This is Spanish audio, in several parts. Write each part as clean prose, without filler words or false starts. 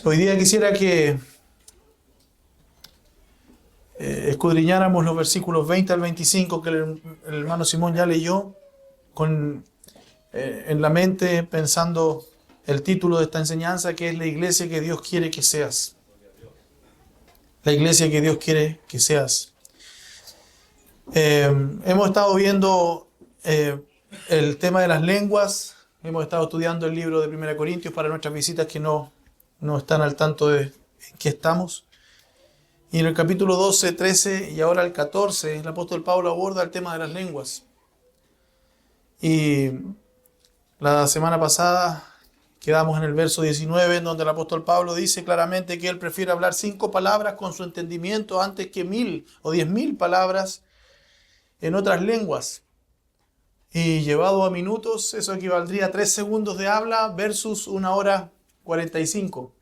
Hoy día quisiera que escudriñáramos los versículos 20 al 25 que el hermano Simón ya leyó en la mente, pensando el título de esta enseñanza, que es la iglesia que Dios quiere que seas. La iglesia que Dios quiere que seas. Hemos estado viendo el tema de las lenguas. Hemos estado estudiando el libro de 1 Corintios para nuestras visitas que no están al tanto de en qué estamos. Y en el capítulo 12, 13 y ahora el 14, el apóstol Pablo aborda el tema de las lenguas. Y la semana pasada quedamos en el verso 19, en donde el apóstol Pablo dice claramente que él prefiere hablar 5 palabras con su entendimiento antes que 1000 o 10.000 palabras en otras lenguas. Y llevado a minutos, eso equivaldría a 3 segundos de habla versus 1 hora 45.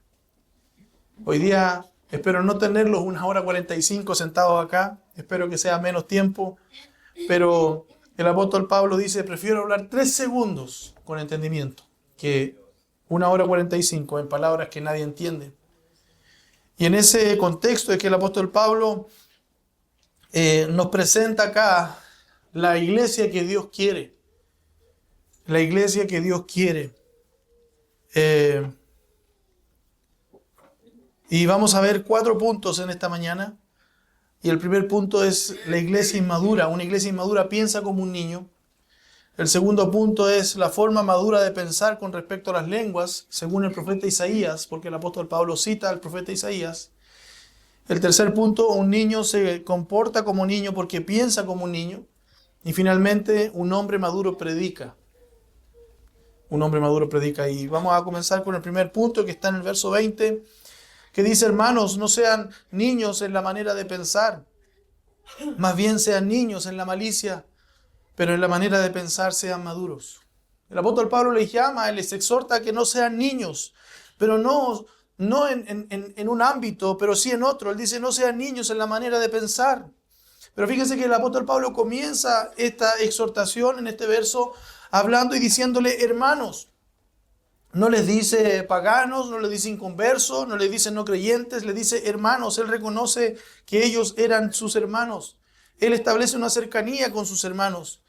Hoy día espero no tenerlos 1 hora 45 sentados acá. Espero que sea menos tiempo. Pero el apóstol Pablo dice, prefiero hablar 3 segundos con entendimiento que 1 hora 45 en palabras que nadie entiende. Y en ese contexto es que el apóstol Pablo nos presenta acá la iglesia que Dios quiere. La iglesia que Dios quiere. Y vamos a ver 4 puntos en esta mañana. Y el primer punto es la iglesia inmadura. Una iglesia inmadura piensa como un niño. El segundo punto es la forma madura de pensar con respecto a las lenguas, según el profeta Isaías, porque el apóstol Pablo cita al profeta Isaías. El tercer punto, un niño se comporta como niño porque piensa como un niño. Y finalmente, un hombre maduro predica. Un hombre maduro predica. Y vamos a comenzar con el primer punto que está en el verso 20, que dice, hermanos, no sean niños en la manera de pensar, más bien sean niños en la malicia, pero en la manera de pensar sean maduros. El apóstol Pablo les llama, les exhorta a que no sean niños, pero no en un ámbito, pero sí en otro. Él dice, no sean niños en la manera de pensar. Pero fíjense que el apóstol Pablo comienza esta exhortación en este verso hablando y diciéndole hermanos. No les dice paganos, no les dice inconversos, no les dice no creyentes, le dice hermanos. Él reconoce que ellos eran sus hermanos. Él establece una cercanía con sus hermanos.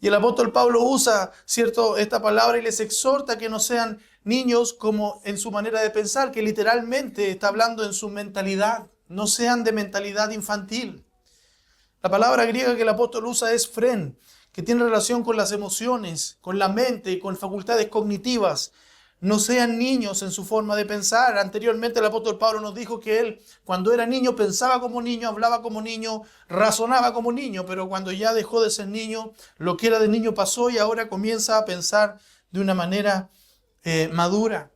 Y el apóstol Pablo usa, ¿cierto?, esta palabra y les exhorta que no sean niños como en su manera de pensar, que literalmente está hablando en su mentalidad. No sean de mentalidad infantil. La palabra griega que el apóstol usa es fren, que tiene relación con las emociones, con la mente y con facultades cognitivas. No sean niños en su forma de pensar. Anteriormente el apóstol Pablo nos dijo que él, cuando era niño, pensaba como niño, hablaba como niño, razonaba como niño, pero cuando ya dejó de ser niño, lo que era de niño pasó y ahora comienza a pensar de una manera madura.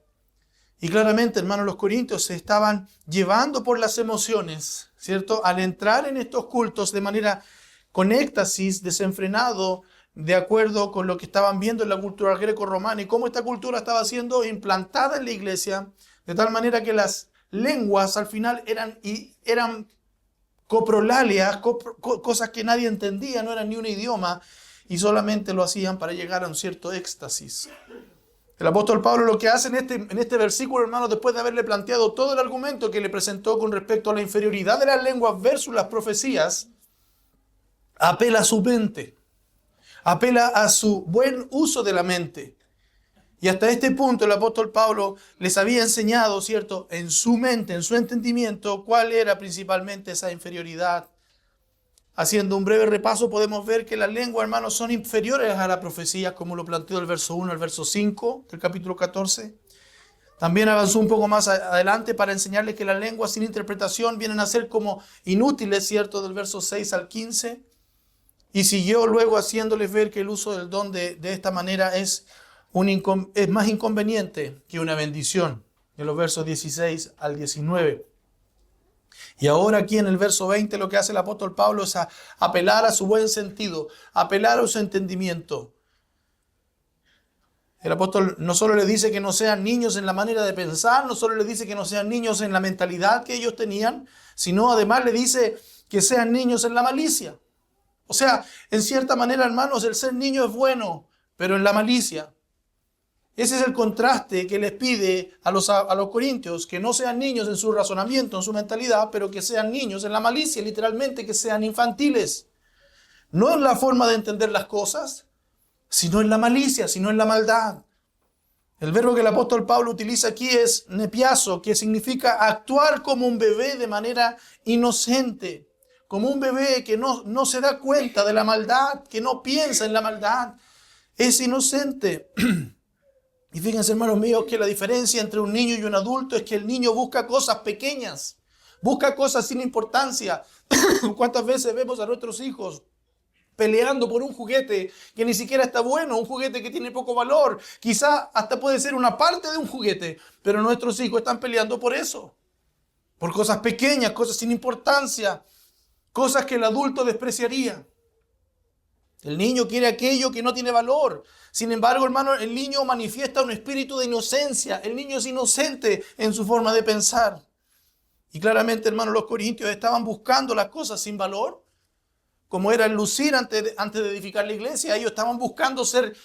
Y claramente, hermanos, los corintios se estaban llevando por las emociones, ¿cierto? Al entrar en estos cultos de manera con éxtasis, desenfrenado, de acuerdo con lo que estaban viendo en la cultura greco-romana y cómo esta cultura estaba siendo implantada en la iglesia, de tal manera que las lenguas al final eran coprolalias, cosas que nadie entendía, no eran ni un idioma, y solamente lo hacían para llegar a un cierto éxtasis. El apóstol Pablo lo que hace en este versículo, hermanos, después de haberle planteado todo el argumento que le presentó con respecto a la inferioridad de las lenguas versus las profecías, apela a su mente. Apela a su buen uso de la mente. Y hasta este punto el apóstol Pablo les había enseñado, ¿cierto?, en su mente, en su entendimiento, cuál era principalmente esa inferioridad. Haciendo un breve repaso podemos ver que las lenguas, hermanos, son inferiores a la profecía, como lo planteó el verso 1 al verso 5 del capítulo 14. También avanzó un poco más adelante para enseñarles que las lenguas sin interpretación vienen a ser como inútiles, ¿cierto?, del verso 6 al 15. Y siguió luego haciéndoles ver que el uso del don de esta manera es más inconveniente que una bendición, en los versos 16 al 19. Y ahora aquí en el verso 20 lo que hace el apóstol Pablo es apelar a su buen sentido, apelar a su entendimiento. El apóstol no solo le dice que no sean niños en la manera de pensar, no solo le dice que no sean niños en la mentalidad que ellos tenían, sino además le dice que sean niños en la malicia. O sea, en cierta manera, hermanos, el ser niño es bueno, pero en la malicia. Ese es el contraste que les pide a los corintios, que no sean niños en su razonamiento, en su mentalidad, pero que sean niños en la malicia, literalmente que sean infantiles. No en la forma de entender las cosas, sino en la malicia, sino en la maldad. El verbo que el apóstol Pablo utiliza aquí es nepiazo, que significa actuar como un bebé de manera inocente, como un bebé que no se da cuenta de la maldad, que no piensa en la maldad, es inocente. Y fíjense, hermanos míos, que la diferencia entre un niño y un adulto es que el niño busca cosas pequeñas, busca cosas sin importancia. ¿Cuántas veces vemos a nuestros hijos peleando por un juguete que ni siquiera está bueno, un juguete que tiene poco valor? Quizá hasta puede ser una parte de un juguete, pero nuestros hijos están peleando por eso, por cosas pequeñas, cosas sin importancia, cosas que el adulto despreciaría. El niño quiere aquello que no tiene valor. Sin embargo, hermano, el niño manifiesta un espíritu de inocencia. El niño es inocente en su forma de pensar. Y claramente, hermano, los corintios estaban buscando las cosas sin valor, como era el lucir antes de edificar la iglesia. Ellos estaban buscando ser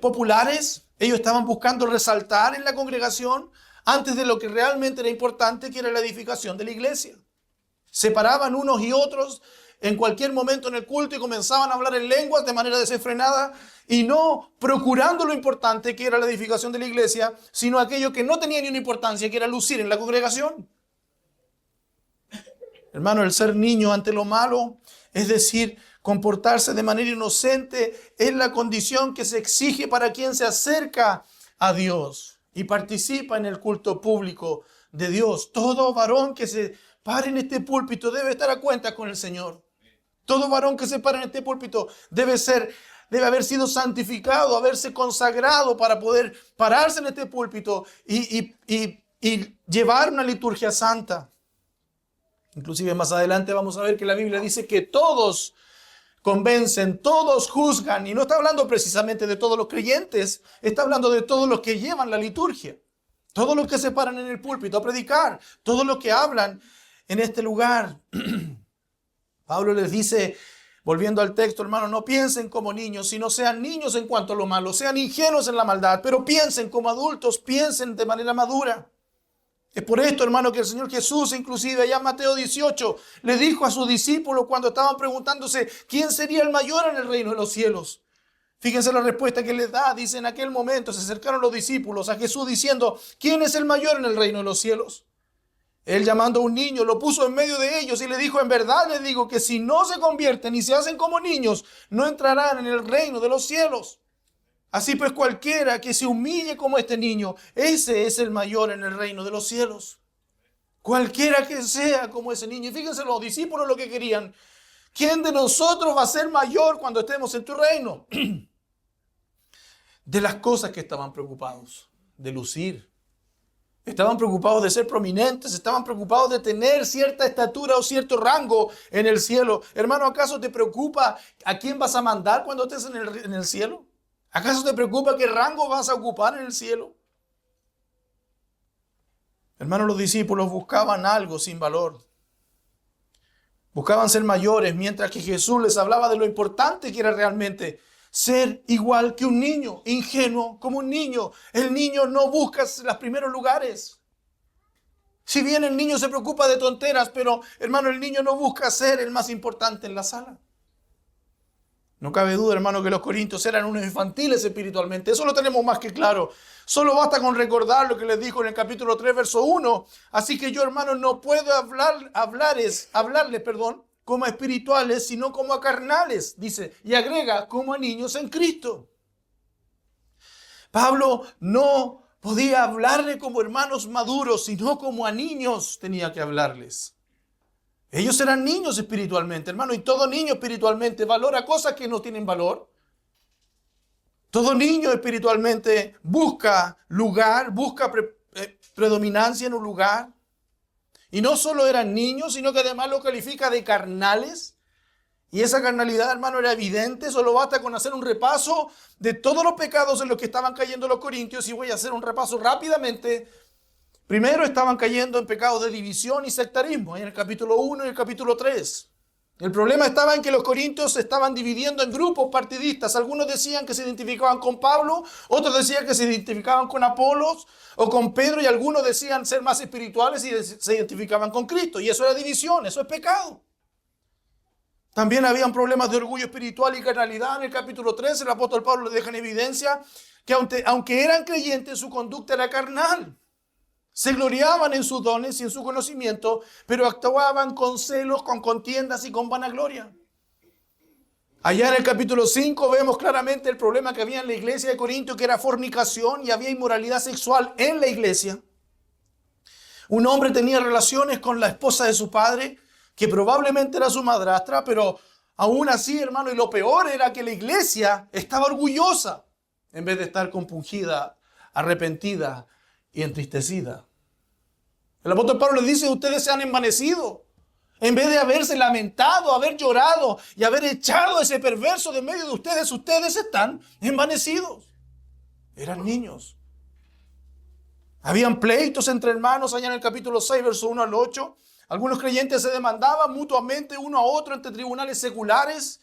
populares. Ellos estaban buscando resaltar en la congregación antes de lo que realmente era importante, que era la edificación de la iglesia. Separaban unos y otros en cualquier momento en el culto y comenzaban a hablar en lenguas de manera desenfrenada y no procurando lo importante que era la edificación de la iglesia, sino aquello que no tenía ni una importancia, que era lucir en la congregación. Hermano, el ser niño ante lo malo, es decir, comportarse de manera inocente, es la condición que se exige para quien se acerca a Dios y participa en el culto público de Dios. Todo varón que se pare en este púlpito debe estar a cuenta con el Señor. Todo varón que se pare en este púlpito debe haber sido santificado, haberse consagrado para poder pararse en este púlpito y llevar una liturgia santa. Inclusive más adelante vamos a ver que la Biblia dice que todos convencen, todos juzgan, y no está hablando precisamente de todos los creyentes, está hablando de todos los que llevan la liturgia, todos los que se paran en el púlpito a predicar, todos los que hablan en este lugar. Pablo les dice, volviendo al texto, hermano, no piensen como niños, sino sean niños en cuanto a lo malo, sean ingenuos en la maldad, pero piensen como adultos, piensen de manera madura. Es por esto, hermano, que el Señor Jesús, inclusive allá en Mateo 18, le dijo a sus discípulos cuando estaban preguntándose quién sería el mayor en el reino de los cielos. Fíjense la respuesta que les da. Dice, en aquel momento se acercaron los discípulos a Jesús diciendo, ¿quién es el mayor en el reino de los cielos? Él, llamando a un niño, lo puso en medio de ellos y le dijo, en verdad les digo que si no se convierten y se hacen como niños, no entrarán en el reino de los cielos. Así pues, cualquiera que se humille como este niño, ese es el mayor en el reino de los cielos. Cualquiera que sea como ese niño. Y fíjense los discípulos lo que querían. ¿Quién de nosotros va a ser mayor cuando estemos en tu reino? De las cosas que estaban preocupados, de lucir. Estaban preocupados de ser prominentes, estaban preocupados de tener cierta estatura o cierto rango en el cielo. Hermano, ¿acaso te preocupa a quién vas a mandar cuando estés en el cielo? ¿Acaso te preocupa qué rango vas a ocupar en el cielo? Hermano, los discípulos buscaban algo sin valor. Buscaban ser mayores, mientras que Jesús les hablaba de lo importante que era realmente ser igual que un niño, ingenuo como un niño. El niño no busca los primeros lugares. Si bien el niño se preocupa de tonteras, pero hermano, el niño no busca ser el más importante en la sala. No cabe duda, hermano, que los corintios eran unos infantiles espiritualmente. Eso lo tenemos más que claro. Solo basta con recordar lo que les dijo en el capítulo 3, verso 1. Así que yo, hermano, no puedo hablarles, como a espirituales, sino como a carnales, dice, y agrega, como a niños en Cristo. Pablo no podía hablarle como hermanos maduros, sino como a niños tenía que hablarles. Ellos eran niños espiritualmente, hermano, y todo niño espiritualmente valora cosas que no tienen valor. Todo niño espiritualmente busca lugar, busca predominancia en un lugar. Y no solo eran niños, sino que además lo califica de carnales. Y esa carnalidad, hermano, era evidente. Solo basta con hacer un repaso de todos los pecados en los que estaban cayendo los corintios. Y voy a hacer un repaso rápidamente. Primero, estaban cayendo en pecados de división y sectarismo, en el capítulo 1 y el capítulo 3. El problema estaba en que los corintios se estaban dividiendo en grupos partidistas. Algunos decían que se identificaban con Pablo, otros decían que se identificaban con Apolos o con Pedro, y algunos decían ser más espirituales y se identificaban con Cristo. Y eso era división, eso es pecado. También habían problemas de orgullo espiritual y carnalidad. En el capítulo 13 el apóstol Pablo le deja en evidencia que aunque eran creyentes, su conducta era carnal. Se gloriaban en sus dones y en su conocimiento, pero actuaban con celos, con contiendas y con vanagloria. Allá en el capítulo 5 vemos claramente el problema que había en la iglesia de Corinto, que era fornicación y había inmoralidad sexual en la iglesia. Un hombre tenía relaciones con la esposa de su padre, que probablemente era su madrastra, pero aún así, hermano, y lo peor era que la iglesia estaba orgullosa, en vez de estar compungida, arrepentida y entristecida. El apóstol Pablo les dice: ustedes se han envanecido. En vez de haberse lamentado, haber llorado y haber echado a ese perverso de medio de ustedes, ustedes están envanecidos. Eran niños. Habían pleitos entre hermanos allá en el capítulo 6, verso 1 al 8. Algunos creyentes se demandaban mutuamente uno a otro ante tribunales seculares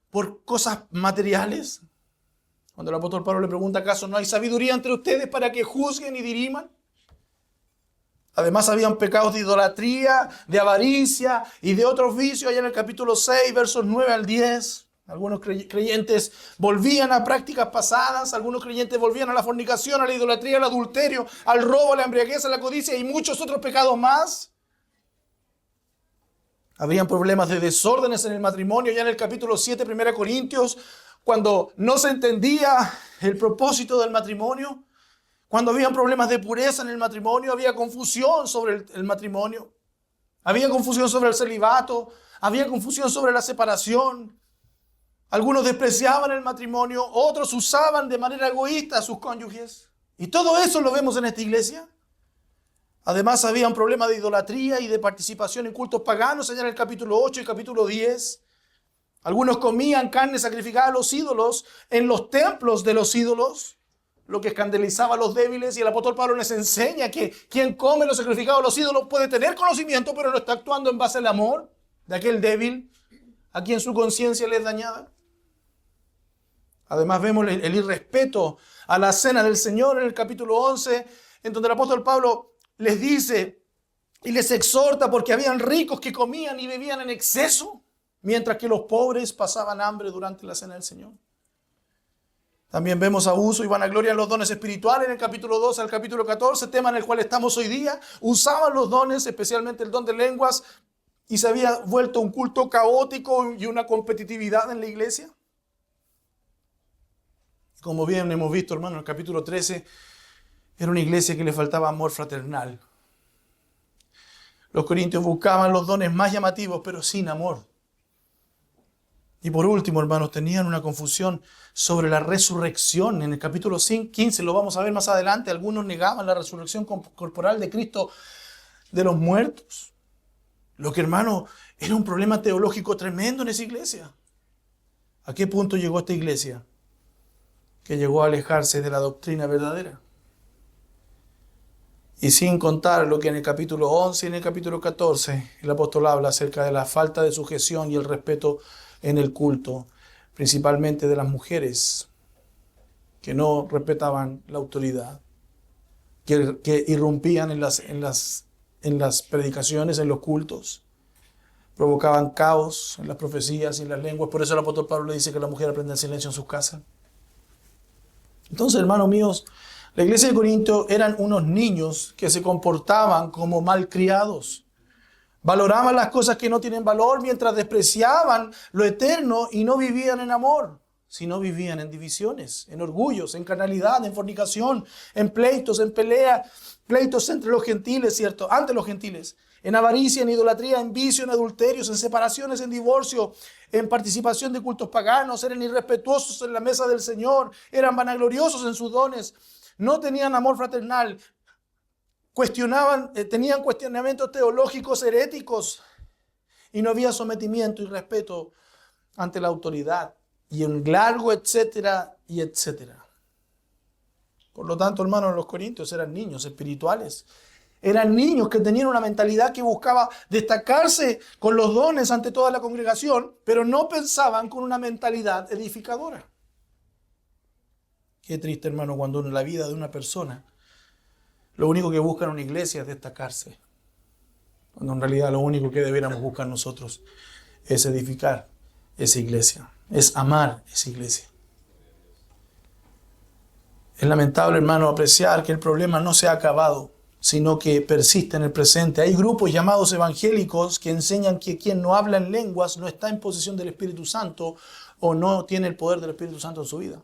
por cosas materiales. Cuando el apóstol Pablo le pregunta: ¿acaso no hay sabiduría entre ustedes para que juzguen y diriman? Además, habían pecados de idolatría, de avaricia y de otros vicios. Allá en el capítulo 6, versos 9 al 10. Algunos creyentes volvían a prácticas pasadas. Algunos creyentes volvían a la fornicación, a la idolatría, al adulterio, al robo, a la embriaguez, a la codicia y muchos otros pecados más. Habían problemas de desórdenes en el matrimonio. Ya en el capítulo 7, 1 Corintios, cuando no se entendía el propósito del matrimonio. Cuando habían problemas de pureza en el matrimonio, había confusión sobre el matrimonio. Había confusión sobre el celibato, había confusión sobre la separación. Algunos despreciaban el matrimonio, otros usaban de manera egoísta a sus cónyuges. Y todo eso lo vemos en esta iglesia. Además, había un problema de idolatría y de participación en cultos paganos allá en el capítulo 8 y capítulo 10. Algunos comían carne sacrificada a los ídolos en los templos de los ídolos, lo que escandalizaba a los débiles, y el apóstol Pablo les enseña que quien come lo sacrificado a los ídolos puede tener conocimiento, pero no está actuando en base al amor de aquel débil a quien su conciencia le es dañada. Además vemos el irrespeto a la cena del Señor en el capítulo 11, en donde el apóstol Pablo les dice y les exhorta porque habían ricos que comían y bebían en exceso, mientras que los pobres pasaban hambre durante la cena del Señor. También vemos abuso y vanagloria en los dones espirituales en el capítulo 12 al capítulo 14, tema en el cual estamos hoy día. Usaban los dones, especialmente el don de lenguas, y se había vuelto un culto caótico y una competitividad en la iglesia. Como bien hemos visto, hermano, en el capítulo 13 era una iglesia que le faltaba amor fraternal. Los corintios buscaban los dones más llamativos, pero sin amor. Y por último, hermanos, tenían una confusión sobre la resurrección. En el capítulo 15, lo vamos a ver más adelante, algunos negaban la resurrección corporal de Cristo de los muertos. Lo que, hermano, era un problema teológico tremendo en esa iglesia. ¿A qué punto llegó esta iglesia? Que llegó a alejarse de la doctrina verdadera. Y sin contar lo que en el capítulo 11 y en el capítulo 14 el apóstol habla acerca de la falta de sujeción y el respeto en el culto, principalmente de las mujeres que no respetaban la autoridad, que irrumpían en las predicaciones, en los cultos, provocaban caos en las profecías y en las lenguas. Por eso el apóstol Pablo le dice que la mujer aprende en silencio en sus casas. Entonces, hermanos míos, la iglesia de Corinto eran unos niños que se comportaban como malcriados. Valoraban las cosas que no tienen valor mientras despreciaban lo eterno y no vivían en amor, sino vivían en divisiones, en orgullos, en carnalidad, en fornicación, en pleitos, en pelea, pleitos entre los gentiles, ¿cierto? Ante los gentiles, en avaricia, en idolatría, en vicio, en adulterios, en separaciones, en divorcio, en participación de cultos paganos, eran irrespetuosos en la mesa del Señor, eran vanagloriosos en sus dones, no tenían amor fraternal, tenían cuestionamientos teológicos heréticos y no había sometimiento y respeto ante la autoridad, y un largo etcétera y etcétera. Por lo tanto, hermanos, los corintios eran niños espirituales Eran niños que tenían una mentalidad que buscaba destacarse con los dones ante toda la congregación, pero no pensaban con una mentalidad edificadora. Qué triste, hermano, cuando en la vida de una persona lo único que busca en una iglesia es destacarse. Cuando en realidad lo único que debiéramos buscar nosotros es edificar esa iglesia, es amar esa iglesia. Es lamentable, hermano, apreciar que el problema no se ha acabado, sino que persiste en el presente. Hay grupos llamados evangélicos que enseñan que quien no habla en lenguas no está en posesión del Espíritu Santo o no tiene el poder del Espíritu Santo en su vida.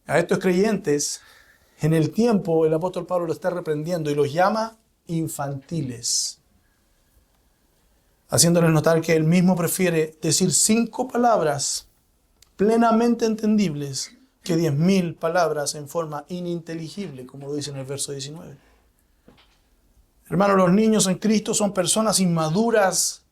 A estos creyentes, en el tiempo, el apóstol Pablo lo está reprendiendo y los llama infantiles, haciéndoles notar que él mismo prefiere decir 5 palabras plenamente entendibles que 10.000 palabras en forma ininteligible, como lo dice en el verso 19. Hermanos, los niños en Cristo son personas inmaduras.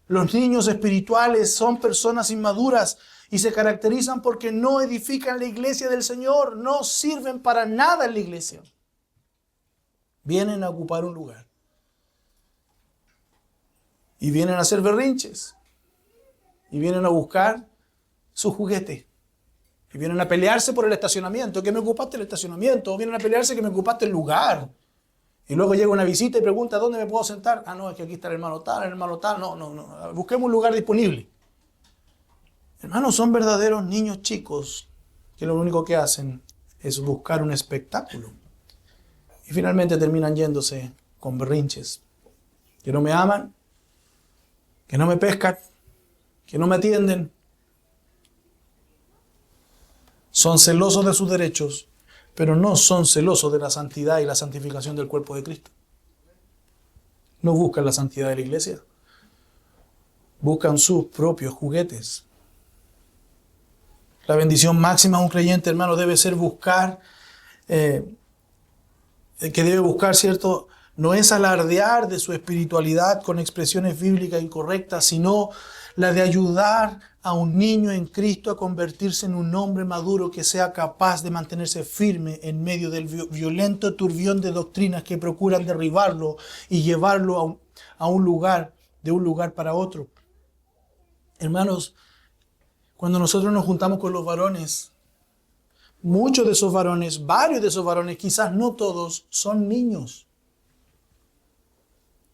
Los niños espirituales son personas inmaduras y se caracterizan porque no edifican la iglesia del Señor, no sirven para nada en la iglesia. Vienen a ocupar un lugar. Y vienen a hacer berrinches. Y vienen a buscar su juguete. Y vienen a pelearse por el estacionamiento. ¿Que me ocupaste el estacionamiento? O vienen a pelearse que me ocupaste el lugar. Y luego llega una visita y pregunta, ¿dónde me puedo sentar? Ah, no, es que aquí está el hermano tal, el hermano tal. No. Busquemos un lugar disponible. Hermanos, son verdaderos niños chicos que lo único que hacen es buscar un espectáculo. Y finalmente terminan yéndose con berrinches. Que no me aman, que no me pescan, que no me atienden. Son celosos de sus derechos, pero no son celosos de la santidad y la santificación del cuerpo de Cristo. No buscan la santidad de la iglesia. Buscan sus propios juguetes. La bendición máxima de un creyente, hermano, debe ser buscar, ¿cierto? No es alardear de su espiritualidad con expresiones bíblicas incorrectas, sino la de ayudar a un niño en Cristo a convertirse en un hombre maduro que sea capaz de mantenerse firme en medio del violento turbión de doctrinas que procuran derribarlo y llevarlo a un lugar, de un lugar para otro. Hermanos, cuando nosotros nos juntamos con los varones, muchos de esos varones, varios de esos varones, quizás no todos, son niños.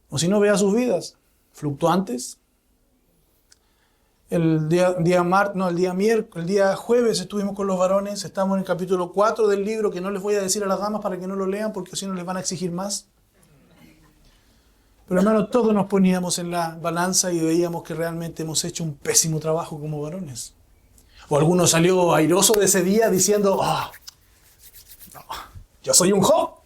O si no, vea sus vidas fluctuantes. El día jueves estuvimos con los varones, estamos en el capítulo 4 del libro, que no les voy a decir a las damas para que no lo lean, porque si no les van a exigir más. Pero hermanos, todos nos poníamos en la balanza y veíamos que realmente hemos hecho un pésimo trabajo como varones. O alguno salió airoso de ese día diciendo, no, yo soy un Job.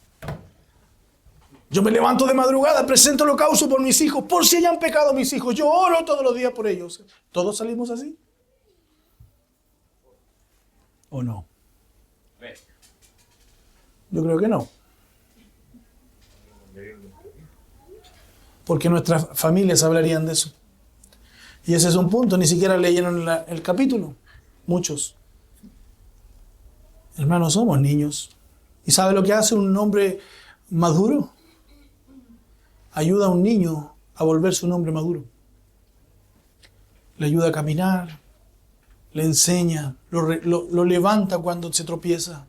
Yo me levanto de madrugada, presento holocausto por mis hijos, por si hayan pecado mis hijos. Yo oro todos los días por ellos. ¿Todos salimos así? ¿O no? Yo creo que no. Porque nuestras familias hablarían de eso. Y ese es un punto, ni siquiera leyeron el capítulo. Muchos. Hermanos, somos niños. ¿Y sabe lo que hace un hombre maduro? Ayuda a un niño a volverse un hombre maduro. Le ayuda a caminar, le enseña, lo levanta cuando se tropieza.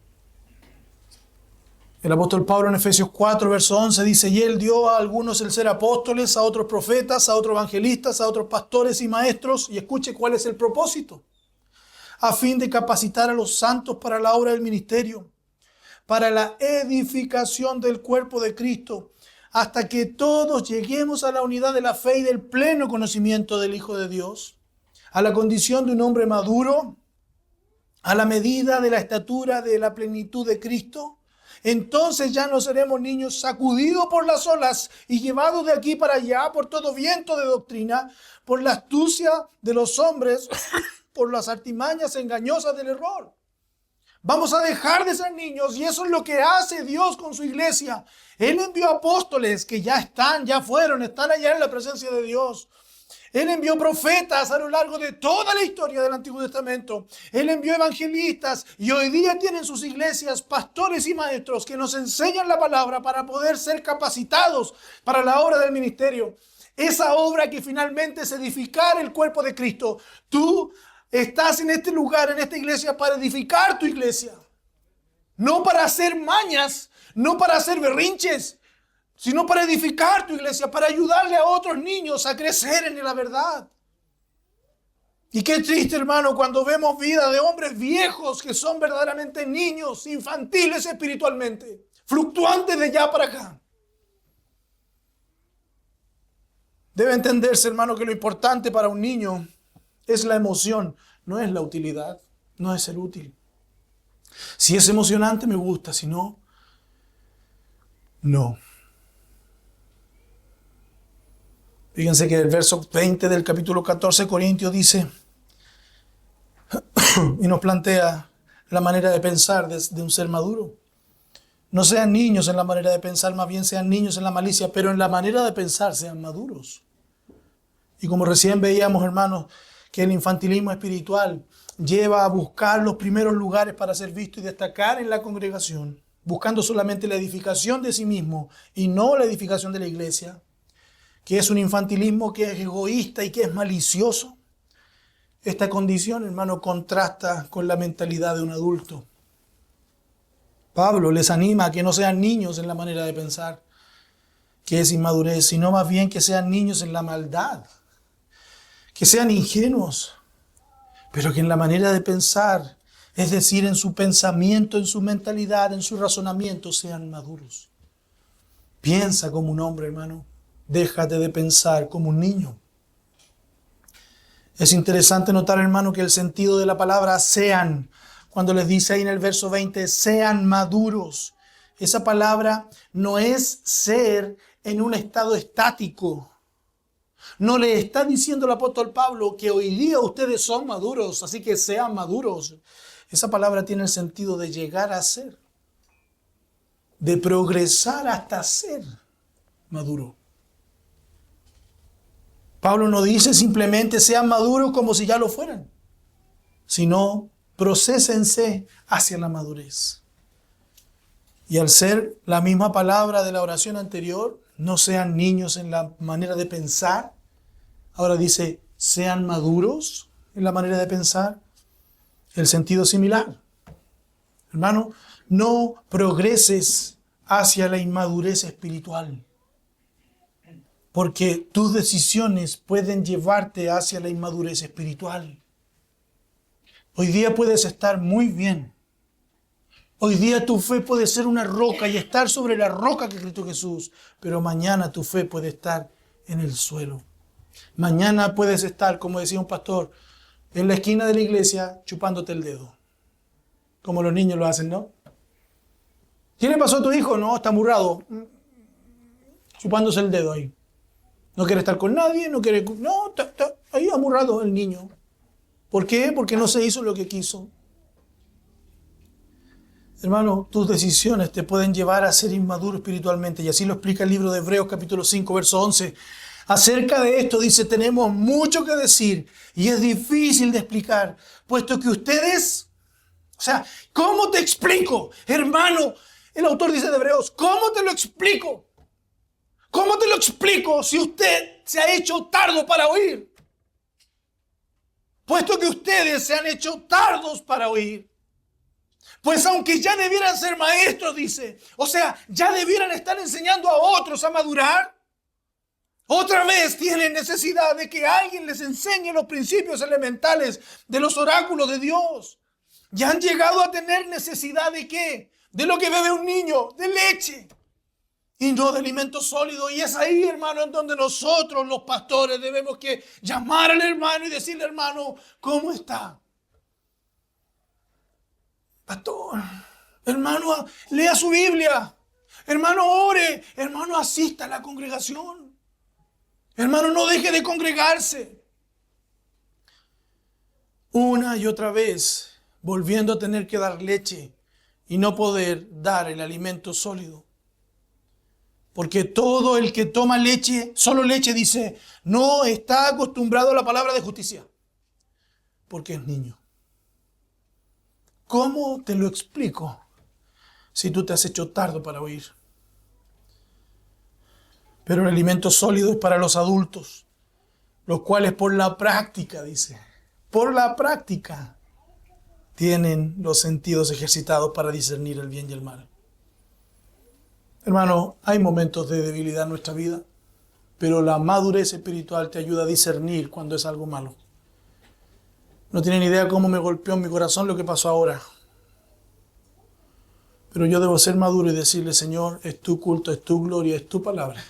El apóstol Pablo en Efesios 4, verso 11 dice, y él dio a algunos el ser apóstoles, a otros profetas, a otros evangelistas, a otros pastores y maestros. Y escuche cuál es el propósito. A fin de capacitar a los santos para la obra del ministerio, para la edificación del cuerpo de Cristo, hasta que todos lleguemos a la unidad de la fe y del pleno conocimiento del Hijo de Dios, a la condición de un hombre maduro, a la medida de la estatura de la plenitud de Cristo. Entonces ya no seremos niños sacudidos por las olas y llevados de aquí para allá por todo viento de doctrina, por la astucia de los hombres, por las artimañas engañosas del error. Vamos a dejar de ser niños y eso es lo que hace Dios con su iglesia. Él envió apóstoles que ya están allá en la presencia de Dios. Él envió profetas a lo largo de toda la historia del Antiguo Testamento. Él envió evangelistas y hoy día tienen sus iglesias pastores y maestros que nos enseñan la palabra para poder ser capacitados para la obra del ministerio. Esa obra que finalmente es edificar el cuerpo de Cristo. Tú estás en este lugar, en esta iglesia, para edificar tu iglesia. No para hacer mañas, no para hacer berrinches, sino para edificar tu iglesia, para ayudarle a otros niños a crecer en la verdad. Y qué triste, hermano, cuando vemos vida de hombres viejos que son verdaderamente niños, infantiles espiritualmente, fluctuantes de allá para acá. Debe entenderse, hermano, que lo importante para un niño es la emoción, no es la utilidad, no es ser útil. Si es emocionante, me gusta, si no, no. Fíjense que el verso 20 del capítulo 14 de Corintios dice, y nos plantea la manera de pensar de un ser maduro. No sean niños en la manera de pensar, más bien sean niños en la malicia, pero en la manera de pensar sean maduros. Y como recién veíamos, hermanos, que el infantilismo espiritual lleva a buscar los primeros lugares para ser visto y destacar en la congregación, buscando solamente la edificación de sí mismo y no la edificación de la iglesia, que es un infantilismo que es egoísta y que es malicioso. Esta condición, hermano, contrasta con la mentalidad de un adulto. Pablo les anima a que no sean niños en la manera de pensar, que es inmadurez, sino más bien que sean niños en la maldad, que sean ingenuos, pero que en la manera de pensar, es decir, en su pensamiento, en su mentalidad, en su razonamiento, sean maduros. Piensa como un hombre, hermano. Déjate de pensar como un niño. Es interesante notar, hermano, que el sentido de la palabra sean, cuando les dice ahí en el verso 20, sean maduros. Esa palabra no es ser en un estado estático. No le está diciendo el apóstol Pablo que hoy día ustedes son maduros, así que sean maduros. Esa palabra tiene el sentido de llegar a ser, de progresar hasta ser maduro. Pablo no dice simplemente sean maduros como si ya lo fueran, sino prosésense hacia la madurez. Y al ser la misma palabra de la oración anterior, no sean niños en la manera de pensar, ahora dice sean maduros en la manera de pensar, el sentido es similar. Hermano, no progreses hacia la inmadurez espiritual, porque tus decisiones pueden llevarte hacia la inmadurez espiritual. Hoy día puedes estar muy bien. Hoy día tu fe puede ser una roca y estar sobre la roca que es Cristo Jesús, pero mañana tu fe puede estar en el suelo. Mañana puedes estar, como decía un pastor, en la esquina de la iglesia chupándote el dedo, como los niños lo hacen, ¿no? ¿Qué le pasó a tu hijo? No, está amurrado, chupándose el dedo ahí. No quiere estar con nadie, no, está ahí amurrado el niño. ¿Por qué? Porque no se hizo lo que quiso. Hermano, tus decisiones te pueden llevar a ser inmaduro espiritualmente, y así lo explica el libro de Hebreos capítulo 5, verso 11. Acerca de esto dice, tenemos mucho que decir y es difícil de explicar, puesto que ustedes, ¿cómo te explico? Hermano, el autor dice de Hebreos, ¿cómo te lo explico? ¿Cómo te lo explico si usted se ha hecho tardo para oír? Puesto que ustedes se han hecho tardos para oír. Pues aunque ya debieran ser maestros, dice, ya debieran estar enseñando a otros a madurar, otra vez tienen necesidad de que alguien les enseñe los principios elementales de los oráculos de Dios. Ya han llegado a tener necesidad ¿de qué? De lo que bebe un niño, de leche. Y no de alimento sólido. Y es ahí, hermano, en donde nosotros, los pastores, debemos que llamar al hermano y decirle, hermano, ¿cómo está? Pastor, hermano, lea su Biblia. Hermano, ore. Hermano, asista a la congregación. Hermano, no deje de congregarse. Una y otra vez, volviendo a tener que dar leche y no poder dar el alimento sólido. Porque todo el que toma leche, solo leche, dice, no está acostumbrado a la palabra de justicia. Porque es niño. ¿Cómo te lo explico si tú te has hecho tardo para oír? Pero el alimento sólido es para los adultos, los cuales por la práctica, dice, por la práctica, tienen los sentidos ejercitados para discernir el bien y el mal. Hermano, hay momentos de debilidad en nuestra vida, pero la madurez espiritual te ayuda a discernir cuando es algo malo. No tienen idea cómo me golpeó en mi corazón lo que pasó ahora. Pero yo debo ser maduro y decirle, Señor, es tu culto, es tu gloria, es tu palabra.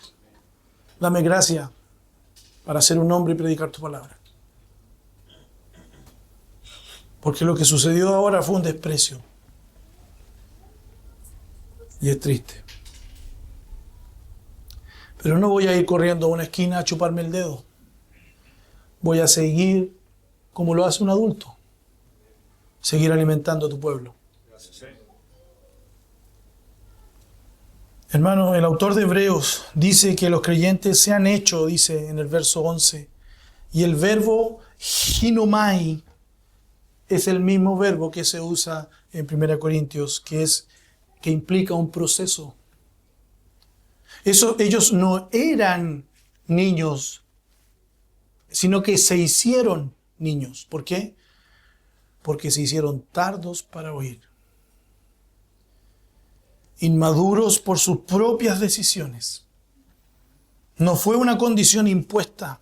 Dame gracia para ser un hombre y predicar tu palabra. Porque lo que sucedió ahora fue un desprecio. Y es triste. Pero no voy a ir corriendo a una esquina a chuparme el dedo. Voy a seguir como lo hace un adulto. Seguir alimentando a tu pueblo. Hermano, el autor de Hebreos dice que los creyentes se han hecho, dice en el verso 11. Y el verbo ginomai es el mismo verbo que se usa en 1 Corintios, que implica un proceso. Ellos no eran niños, sino que se hicieron niños. ¿Por qué? Porque se hicieron tardos para oír. Inmaduros por sus propias decisiones. No fue una condición impuesta,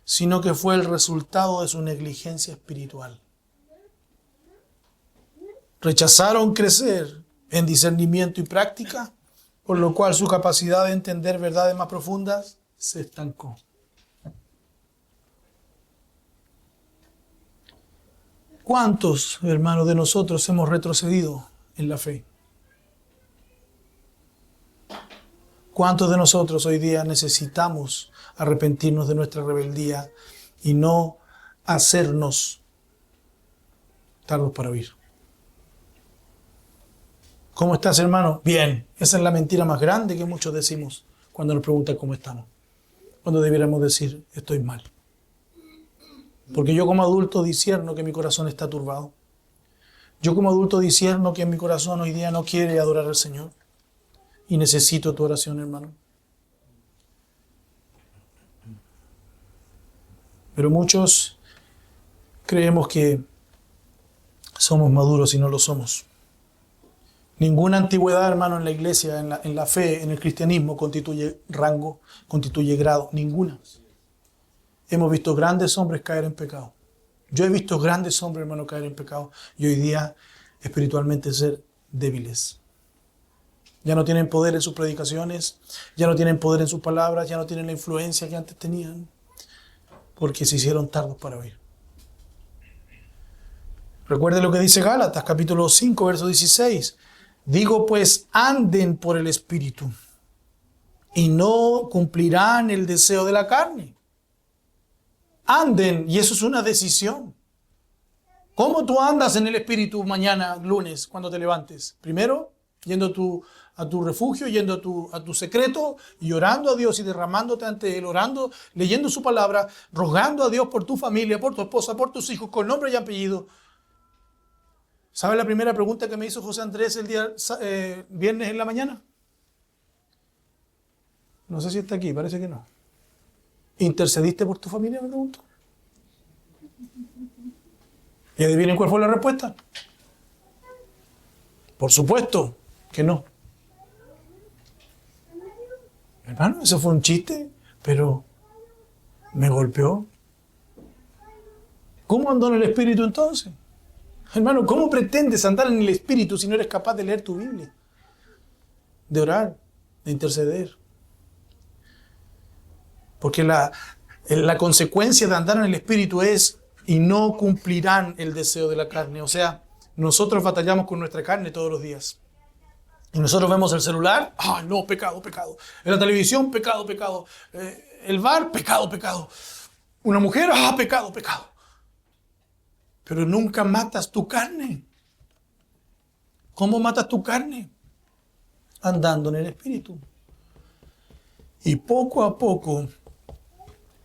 sino que fue el resultado de su negligencia espiritual. Rechazaron crecer en discernimiento y práctica, por lo cual su capacidad de entender verdades más profundas se estancó. ¿Cuántos, hermanos, de nosotros hemos retrocedido en la fe? ¿Cuántos de nosotros hoy día necesitamos arrepentirnos de nuestra rebeldía y no hacernos tardos para oír? ¿Cómo estás, hermano? Bien. Esa es la mentira más grande que muchos decimos cuando nos preguntan cómo estamos. Cuando debiéramos decir, estoy mal. Porque yo como adulto discierno que mi corazón está turbado. Yo como adulto discierno que mi corazón hoy día no quiere adorar al Señor. Y necesito tu oración, hermano. Pero muchos creemos que somos maduros y no lo somos. Ninguna antigüedad, hermano, en la iglesia, en la fe, en el cristianismo, constituye rango, constituye grado. Ninguna. Hemos visto grandes hombres caer en pecado. Yo he visto grandes hombres, hermano, caer en pecado. Y hoy día, espiritualmente, ser débiles. Ya no tienen poder en sus predicaciones, ya no tienen poder en sus palabras, ya no tienen la influencia que antes tenían, porque se hicieron tardos para oír. Recuerde lo que dice Gálatas, capítulo 5, verso 16. Digo pues, anden por el Espíritu, y no cumplirán el deseo de la carne. Anden, y eso es una decisión. ¿Cómo tú andas en el Espíritu mañana, lunes, cuando te levantes? Primero, yendo a tu refugio, yendo a tu secreto y orando a Dios y derramándote ante Él, orando, leyendo su palabra, rogando a Dios por tu familia, por tu esposa, por tus hijos, con nombre y apellido. ¿Sabe la primera pregunta que me hizo José Andrés el día viernes en la mañana? No sé si está aquí, parece que no. ¿Intercediste por tu familia? Me pregunto. ¿Y adivinen cuál fue la respuesta? Por supuesto que no. Hermano, eso fue un chiste, pero me golpeó. ¿Cómo andó en el Espíritu entonces? Hermano, ¿cómo pretendes andar en el Espíritu si no eres capaz de leer tu Biblia? De orar, de interceder. Porque la consecuencia de andar en el Espíritu es, y no cumplirán el deseo de la carne. O sea, nosotros batallamos con nuestra carne todos los días. Y nosotros vemos el celular, no, pecado, pecado. En la televisión, pecado, pecado. El bar, pecado, pecado. Una mujer, pecado, pecado. Pero nunca matas tu carne. ¿Cómo matas tu carne? Andando en el Espíritu. Y poco a poco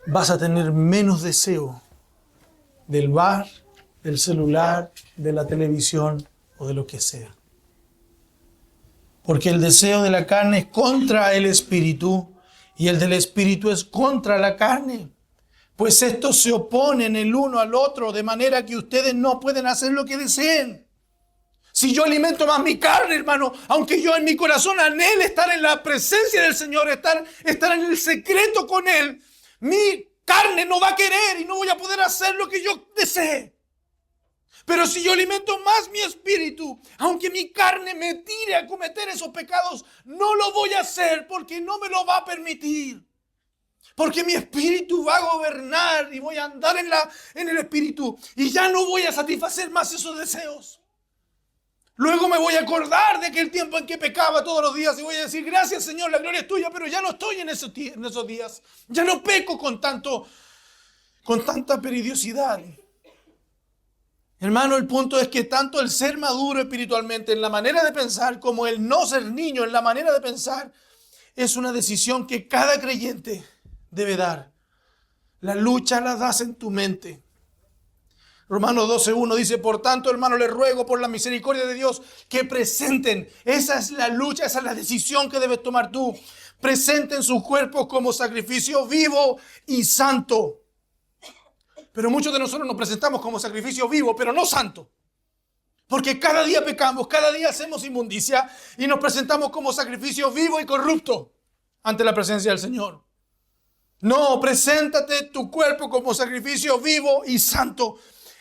vas a tener menos deseo del bar, del celular, de la televisión o de lo que sea. Porque el deseo de la carne es contra el espíritu y el del espíritu es contra la carne. Pues estos se oponen el uno al otro de manera que ustedes no pueden hacer lo que deseen. Si yo alimento más mi carne, hermano, aunque yo en mi corazón anhele estar en la presencia del Señor, estar en el secreto con Él, mi carne no va a querer y no voy a poder hacer lo que yo desee. Pero si yo alimento más mi espíritu, aunque mi carne me tire a cometer esos pecados, no lo voy a hacer porque no me lo va a permitir. Porque mi espíritu va a gobernar y voy a andar en el espíritu y ya no voy a satisfacer más esos deseos. Luego me voy a acordar de aquel tiempo en que pecaba todos los días y voy a decir, gracias Señor, la gloria es tuya, pero ya no estoy en esos días. Ya no peco con tanta peridiosidad. Hermano, el punto es que tanto el ser maduro espiritualmente en la manera de pensar como el no ser niño en la manera de pensar es una decisión que cada creyente debe dar. La lucha la das en tu mente. Romanos 12:1 dice, por tanto, hermano, les ruego por la misericordia de Dios que presenten. Esa es la lucha, esa es la decisión que debes tomar tú. Presenten sus cuerpos como sacrificio vivo y santo. Pero muchos de nosotros nos presentamos como sacrificio vivo, pero no santo. Porque cada día pecamos, cada día hacemos inmundicia y nos presentamos como sacrificio vivo y corrupto ante la presencia del Señor. No, preséntate tu cuerpo como sacrificio vivo y santo,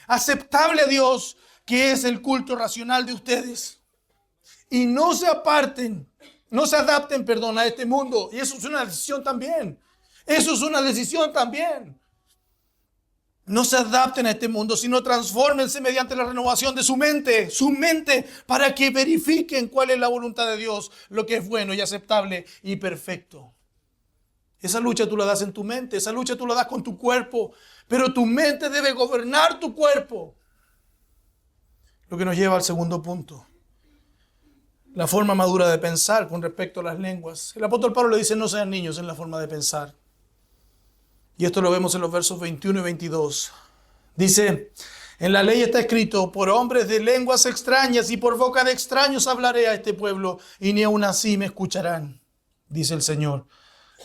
aceptable a Dios, que es el culto racional de ustedes. Y no se adapten, a este mundo. Y eso es una decisión también. No se adapten a este mundo, sino transfórmense mediante la renovación de su mente, para que verifiquen cuál es la voluntad de Dios, lo que es bueno y aceptable y perfecto. Esa lucha tú la das en tu mente, esa lucha tú la das con tu cuerpo, pero tu mente debe gobernar tu cuerpo. Lo que nos lleva al segundo punto. La forma madura de pensar con respecto a las lenguas. El apóstol Pablo le dice, no sean niños en la forma de pensar. Y esto lo vemos en los versos 21 y 22. Dice, en la ley está escrito, por hombres de lenguas extrañas y por boca de extraños hablaré a este pueblo, y ni aun así me escucharán, dice el Señor.